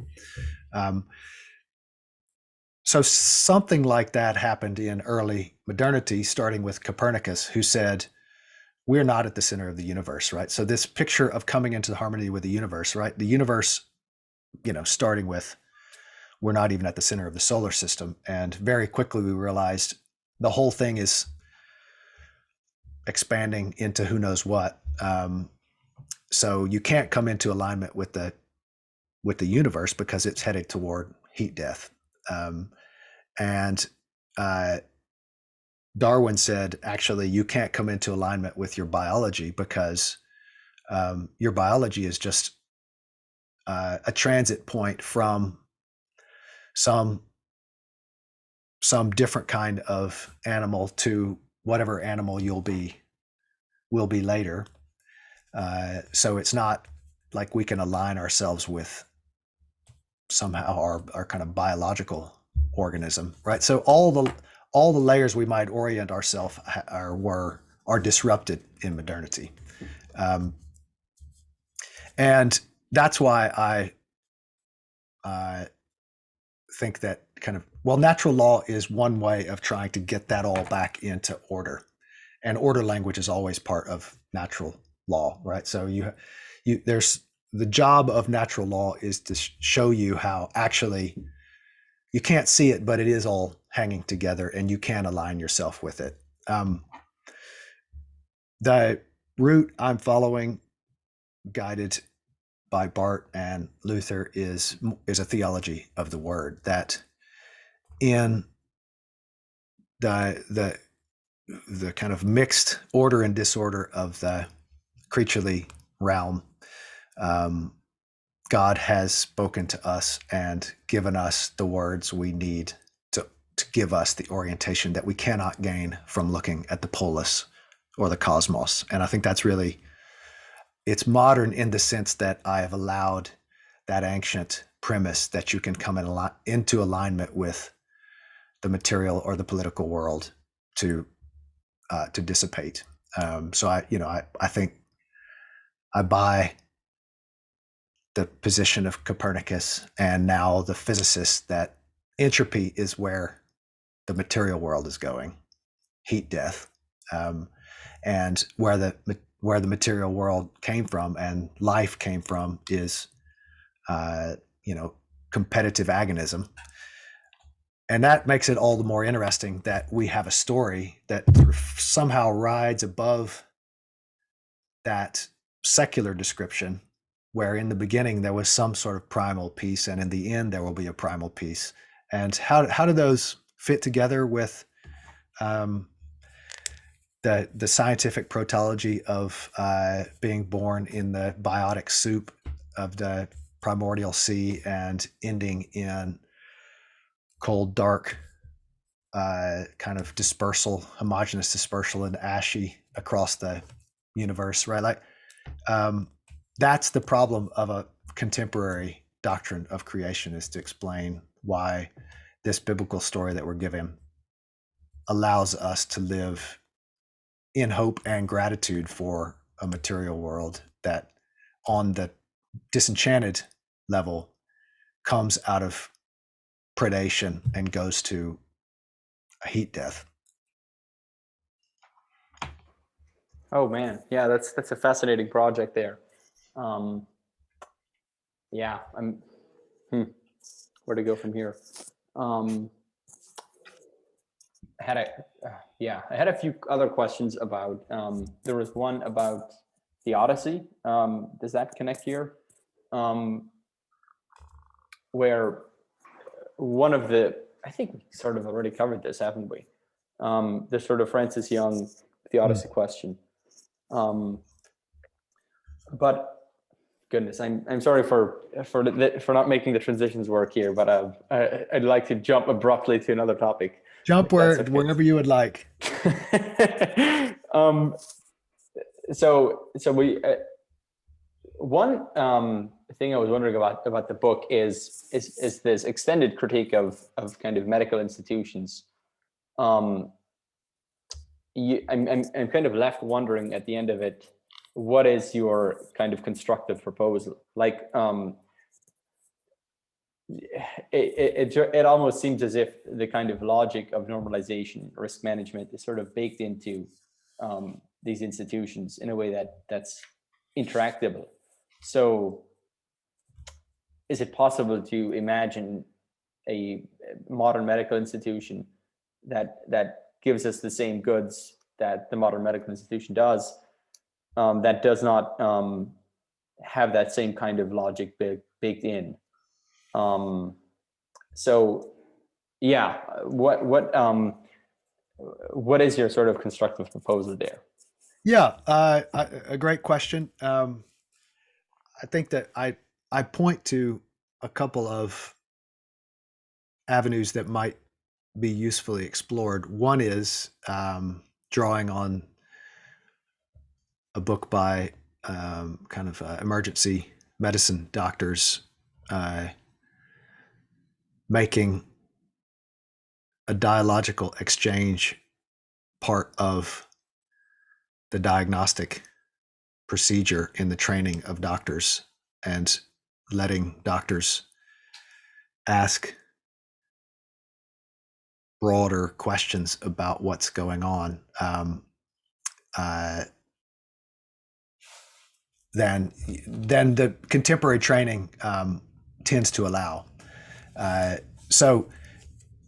Speaker 2: So something like that happened in early modernity, starting with Copernicus, who said, we're not at the center of the universe, right? So this picture of coming into harmony with the universe, right? The universe, starting with, we're not even at the center of the solar system. And very quickly we realized the whole thing is expanding into who knows what. So you can't come into alignment with the universe because it's headed toward heat death. And Darwin said, actually, you can't come into alignment with your biology because your biology is just a transit point from some different kind of animal to whatever animal will be later. So it's not like we can align ourselves with somehow our kind of biological organism, right? So all the layers we might orient ourselves are disrupted in modernity, and that's why I think that natural law is one way of trying to get that all back into order, and order language is always part of natural law, right? So there's the job of natural law is to show you how actually you can't see it, but it is all hanging together, and you can align yourself with it. The route I'm following, guided by Barth and Luther, is a theology of the word, that in the kind of mixed order and disorder of the creaturely realm, God has spoken to us and given us the words we need to give us the orientation that we cannot gain from looking at the polis or the cosmos. And I think that's really, it's modern in the sense that I have allowed that ancient premise that you can come into alignment with the material or the political world to dissipate. So I think I buy the position of Copernicus and now the physicists that entropy is where the material world is going, heat death, and where the material world came from and life came from is competitive agonism. And that makes it all the more interesting that we have a story that somehow rides above that secular description, where in the beginning there was some sort of primal peace, and in the end there will be a primal peace. And how do those fit together with the scientific protology of being born in the biotic soup of the primordial sea and ending in cold, dark, kind of dispersal, homogeneous dispersal and ashy across the universe, right? Like, that's the problem of a contemporary doctrine of creation, is to explain why this biblical story that we're given allows us to live in hope and gratitude for a material world that on the disenchanted level comes out of predation and goes to a heat death.
Speaker 1: Oh man, yeah, that's a fascinating project there. Yeah, where to go from here? I had a few other questions about. There was one about the Odyssey. Does that connect here? Where one of I think we sort of already covered this, haven't we? The sort of Francis Young, the Odyssey question. But goodness, I'm sorry for not making the transitions work here, but I'd like to jump abruptly to another topic.
Speaker 2: Jump wherever you would like.
Speaker 1: So we one thing I was wondering about the book is this extended critique of kind of medical institutions. I'm kind of left wondering at the end of it, what is your kind of constructive proposal? Like, it almost seems as if the kind of logic of normalization, risk management, is sort of baked into these institutions in a way that's interactable. So is it possible to imagine a modern medical institution that gives us the same goods that the modern medical institution does, that does not have that same kind of logic baked in? So yeah, what is your sort of constructive proposal there?
Speaker 2: Yeah, a great question. I think that I point to a couple of avenues that might be usefully explored. One is drawing on a book by kind of emergency medicine doctors, making a dialogical exchange part of the diagnostic procedure in the training of doctors, and letting doctors ask broader questions about what's going on. than the contemporary training tends to allow. So,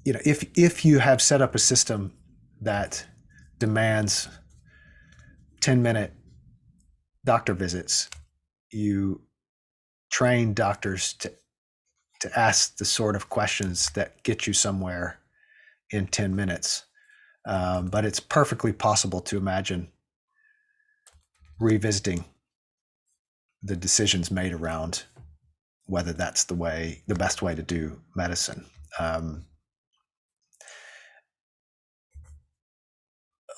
Speaker 2: if you have set up a system that demands 10-minute doctor visits, you train doctors to ask the sort of questions that get you somewhere in 10 minutes. But it's perfectly possible to imagine revisiting the decisions made around whether that's the best way to do medicine.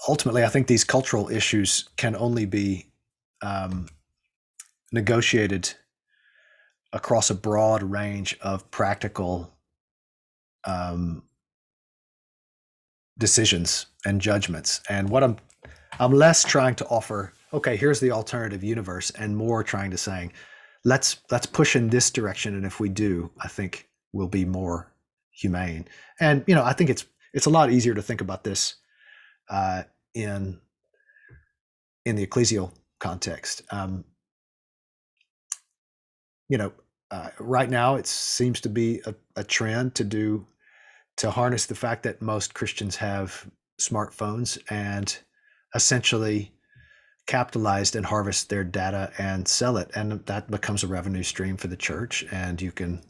Speaker 2: Ultimately, I think these cultural issues can only be negotiated across a broad range of practical decisions and judgments. And what I'm less trying to offer, okay, here's the alternative universe, and more trying to saying, let's push in this direction, and if we do, I think we'll be more humane. And I think it's a lot easier to think about this in the ecclesial context. Right now it seems to be a trend to harness the fact that most Christians have smartphones and essentially capitalized and harvest their data and sell it, and that becomes a revenue stream for the church, and you can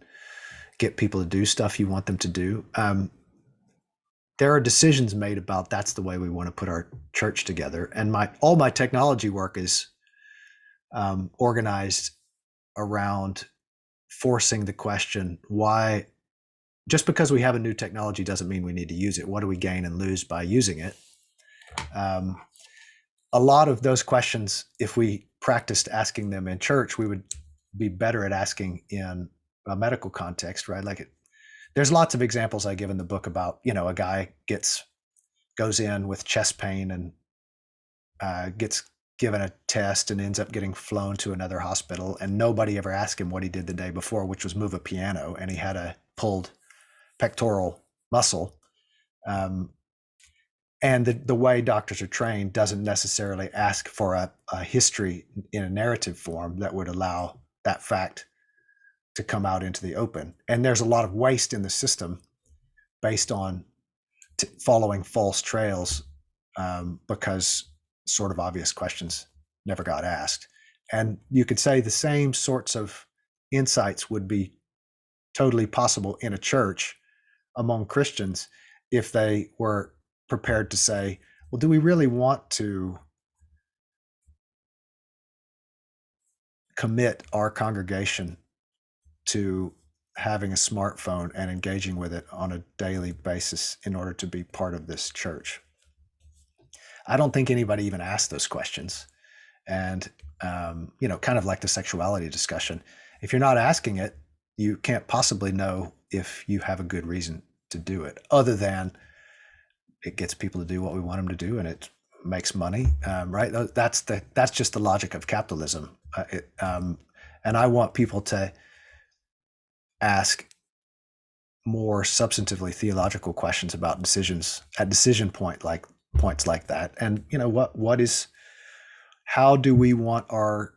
Speaker 2: get people to do stuff you want them to do. There are decisions made about that's the way we want to put our church together, and all my technology work is organized around forcing the question, why just because we have a new technology doesn't mean we need to use it. What do we gain and lose by using it? A lot of those questions, if we practiced asking them in church, we would be better at asking in a medical context, right? There's lots of examples I give in the book about, a guy goes in with chest pain and gets given a test and ends up getting flown to another hospital, and nobody ever asked him what he did the day before, which was move a piano, and he had a pulled pectoral muscle. And the way doctors are trained doesn't necessarily ask for a history in a narrative form that would allow that fact to come out into the open. And there's a lot of waste in the system based on following false trails because sort of obvious questions never got asked. And you could say the same sorts of insights would be totally possible in a church among Christians if they were prepared to say, well, do we really want to commit our congregation to having a smartphone and engaging with it on a daily basis in order to be part of this church? I don't think anybody even asked those questions. And, kind of like the sexuality discussion, if you're not asking it, you can't possibly know if you have a good reason to do it, other than it gets people to do what we want them to do and it makes money, right? That's just the logic of capitalism. And I want people to ask more substantively theological questions about decisions at decision points like that. And how do we want our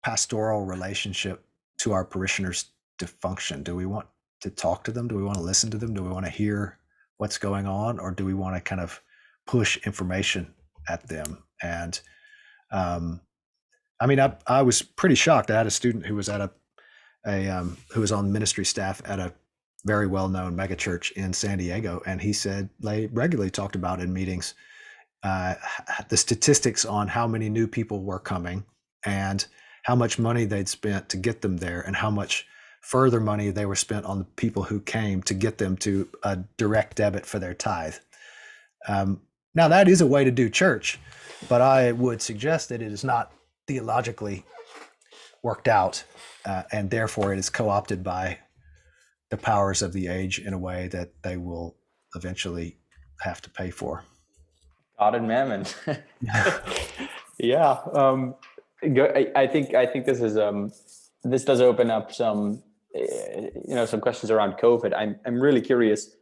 Speaker 2: pastoral relationship to our parishioners to function? Do we want to talk to them? Do we want to listen to them? Do we want to hear what's going on? Or do we want to kind of push information at them? And I was pretty shocked. I had a student who was at who was on ministry staff at a very well-known megachurch in San Diego, and he said they regularly talked about in meetings the statistics on how many new people were coming and how much money they'd spent to get them there, and how much further money they were spent on the people who came to get them to a direct debit for their tithe. Now, that is a way to do church, but I would suggest that it is not theologically worked out, and therefore it is co-opted by the powers of the age in a way that they will eventually have to pay for.
Speaker 1: God and mammon. Yeah. I think this is this does open up some some questions around COVID. I'm really curious,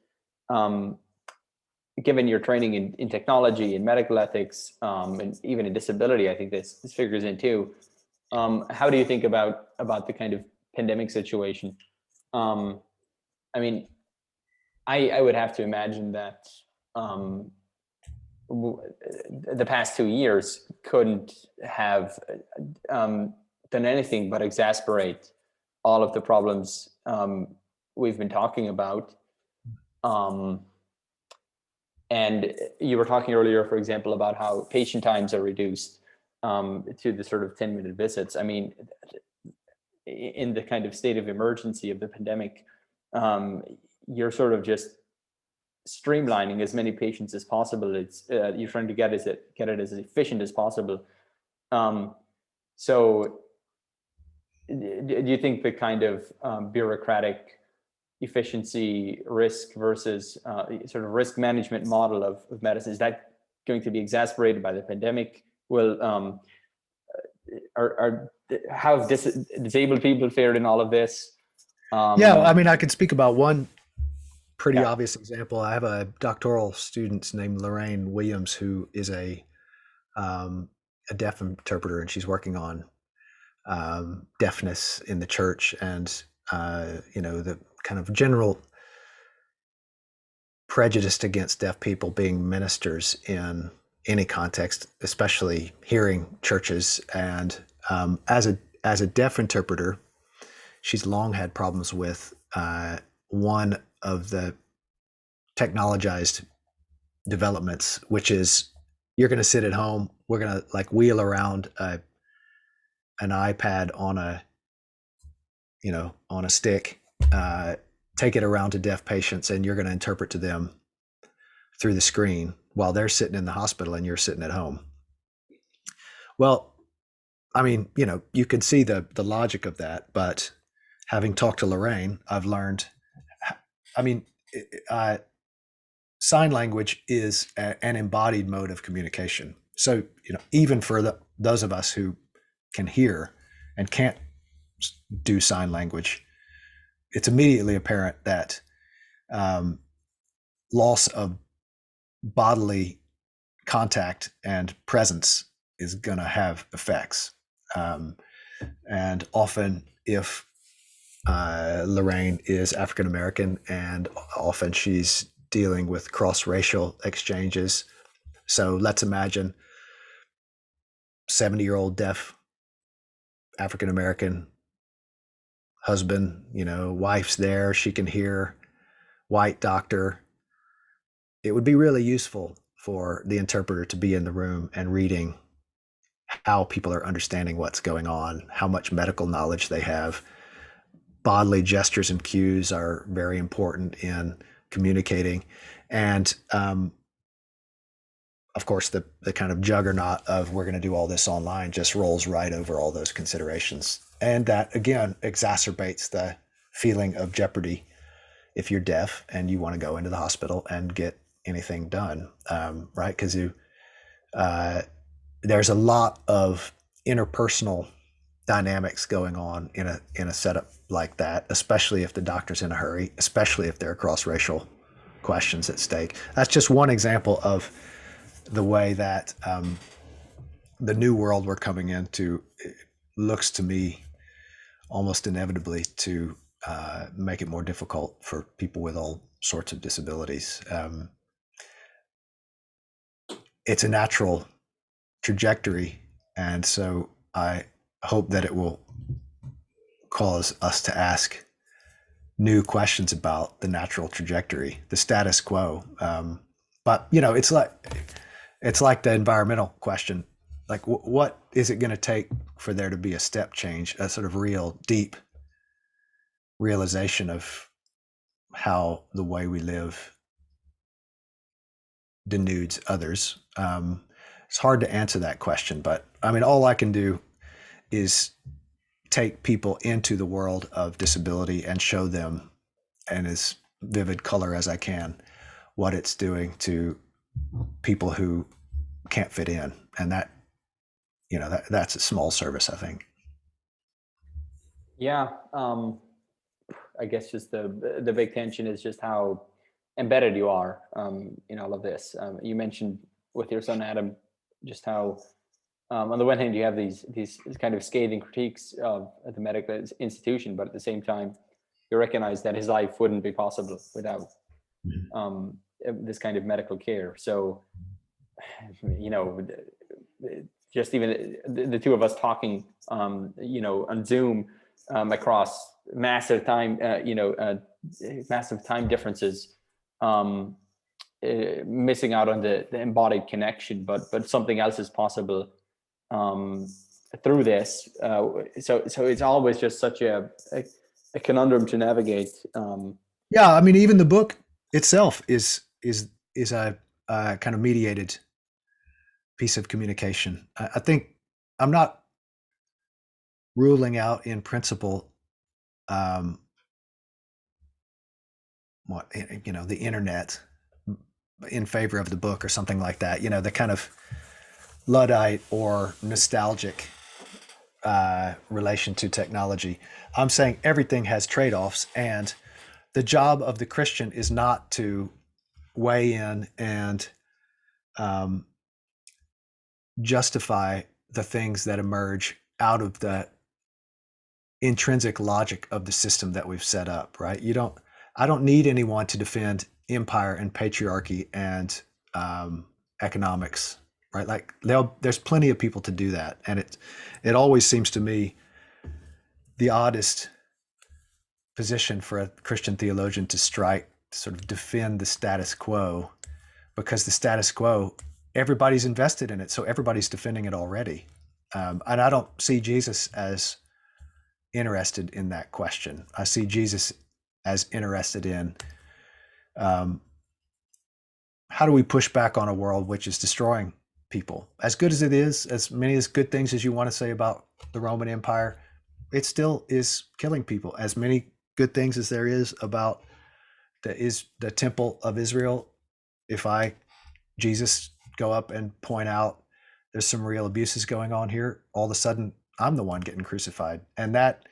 Speaker 1: given your training in technology and medical ethics, and even in disability, I think this figures in too. How do you think about the kind of pandemic situation? I mean, I would have to imagine that the past 2 years couldn't have done anything but exasperate all of the problems we've been talking about. And you were talking earlier, for example, about how patient times are reduced to the sort of 10-minute visits. I mean, in the kind of state of emergency of the pandemic, you're sort of just streamlining as many patients as possible. It's you're trying to get it as efficient as possible. So do you think the kind of bureaucratic efficiency risk versus sort of risk management model of medicine, is that going to be exacerbated by the pandemic? Will how have disabled people fared in all of this?
Speaker 2: Yeah, I mean, I can speak about one pretty
Speaker 1: Yeah.
Speaker 2: obvious example. I have a doctoral student named Lorraine Williams who is a deaf interpreter, and she's working on deafness in the church, and the kind of general prejudice against deaf people being ministers in any context, especially hearing churches. And as a deaf interpreter, she's long had problems with one of the technologized developments, which is you're going to sit at home, we're going to like wheel around an iPad on a stick, take it around to deaf patients, and you're going to interpret to them through the screen while they're sitting in the hospital and you're sitting at home. Well, I mean, you can see the logic of that, but having talked to Lorraine, I've learned, I mean, sign language is an embodied mode of communication. So, even for those of us who can hear and can't do sign language, it's immediately apparent that loss of bodily contact and presence is going to have effects. And often, if Lorraine is African American, and often she's dealing with cross-racial exchanges. So let's imagine 70-year-old deaf African American husband, wife's there, she can hear, white doctor. It would be really useful for the interpreter to be in the room and reading how people are understanding what's going on, how much medical knowledge they have. Bodily gestures and cues are very important in communicating. And of course, the kind of juggernaut of we're going to do all this online just rolls right over all those considerations. And that, again, exacerbates the feeling of jeopardy if you're deaf and you want to go into the hospital and get anything done, right? Because there's a lot of interpersonal dynamics going on in a setup like that, especially if the doctor's in a hurry, especially if there are cross-racial questions at stake. That's just one example of the way that the new world we're coming into looks to me almost inevitably to make it more difficult for people with all sorts of disabilities. It's a natural trajectory, and so I hope that it will cause us to ask new questions about the natural trajectory, the status quo. But it's like the environmental question. Like, what is it going to take for there to be a step change, a sort of real deep realization of how the way we live denudes others? It's hard to answer that question, but I mean, all I can do is take people into the world of disability and show them in as vivid color as I can what it's doing to people who can't fit in. And that's a small service, I think.
Speaker 1: Yeah. I guess just the big tension is just how embedded you are in all of this. You mentioned with your son Adam just how on the one hand, you have these kind of scathing critiques of the medical institution, but at the same time, you recognize that his life wouldn't be possible without this kind of medical care. So, you know, just even the two of us talking, you know, on Zoom across massive time, massive time differences, missing out on the embodied connection, but something else is possible through this. So it's always just such a conundrum to navigate.
Speaker 2: Yeah, I mean, even the book itself is a kind of mediated piece of communication. I think I'm not ruling out in principle the internet in favor of the book or something like that. You know, the kind of Luddite or nostalgic relation to technology. I'm saying everything has trade-offs, and the job of the Christian is not to weigh in and justify the things that emerge out of the intrinsic logic of the system that we've set up, right? I don't need anyone to defend empire and patriarchy and economics, right? Like there's plenty of people to do that. And it always seems to me the oddest position for a Christian theologian to strike, to sort of defend the status quo, because the status quo, everybody's invested in it. So everybody's defending it already. And I don't see Jesus as interested in that question. I see Jesus as interested in how do we push back on a world which is destroying people? As good as it is, as many as good things as you want to say about the Roman Empire, it still is killing people. As many good things as there is about the temple of Israel, if Jesus, go up and point out there's some real abuses going on here, all of a sudden I'm the one getting crucified. And that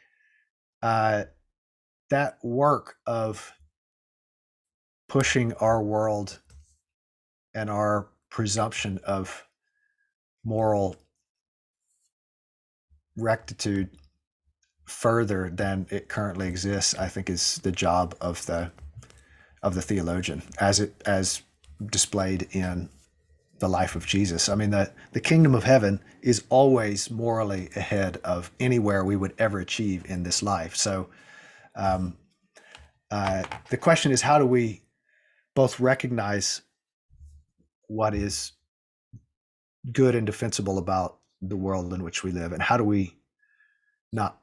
Speaker 2: work of pushing our world and our presumption of moral rectitude further than it currently exists, I think, is the job of the theologian, as displayed in the life of Jesus. I mean, the kingdom of heaven is always morally ahead of anywhere we would ever achieve in this life. So the question is, how do we both recognize what is good and defensible about the world in which we live, and how do we not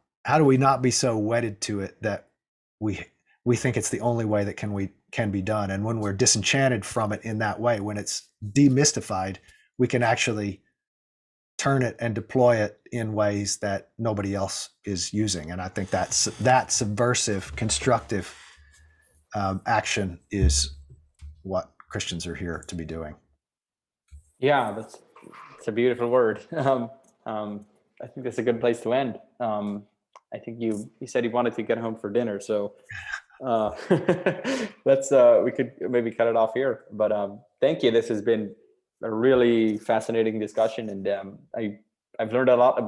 Speaker 2: be so wedded to it that we think it's the only way that can be done? And when we're disenchanted from it in that way, when it's demystified, we can actually turn it and deploy it in ways that nobody else is using. And I think that subversive, constructive action is what Christians are here to be doing.
Speaker 1: Yeah, that's a beautiful word. I think that's a good place to end. I think you said you wanted to get home for dinner, so let's we could maybe cut it off here. But thank you. This has been a really fascinating discussion, and I've learned a lot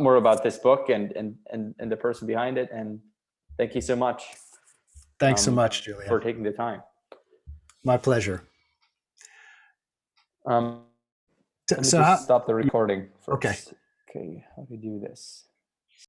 Speaker 1: more about this book and the person behind it. And thank you so much.
Speaker 2: Thanks so much, Julian,
Speaker 1: for taking the time.
Speaker 2: My pleasure.
Speaker 1: Let me just stop the recording first.
Speaker 2: Okay.
Speaker 1: Okay, how do you do this?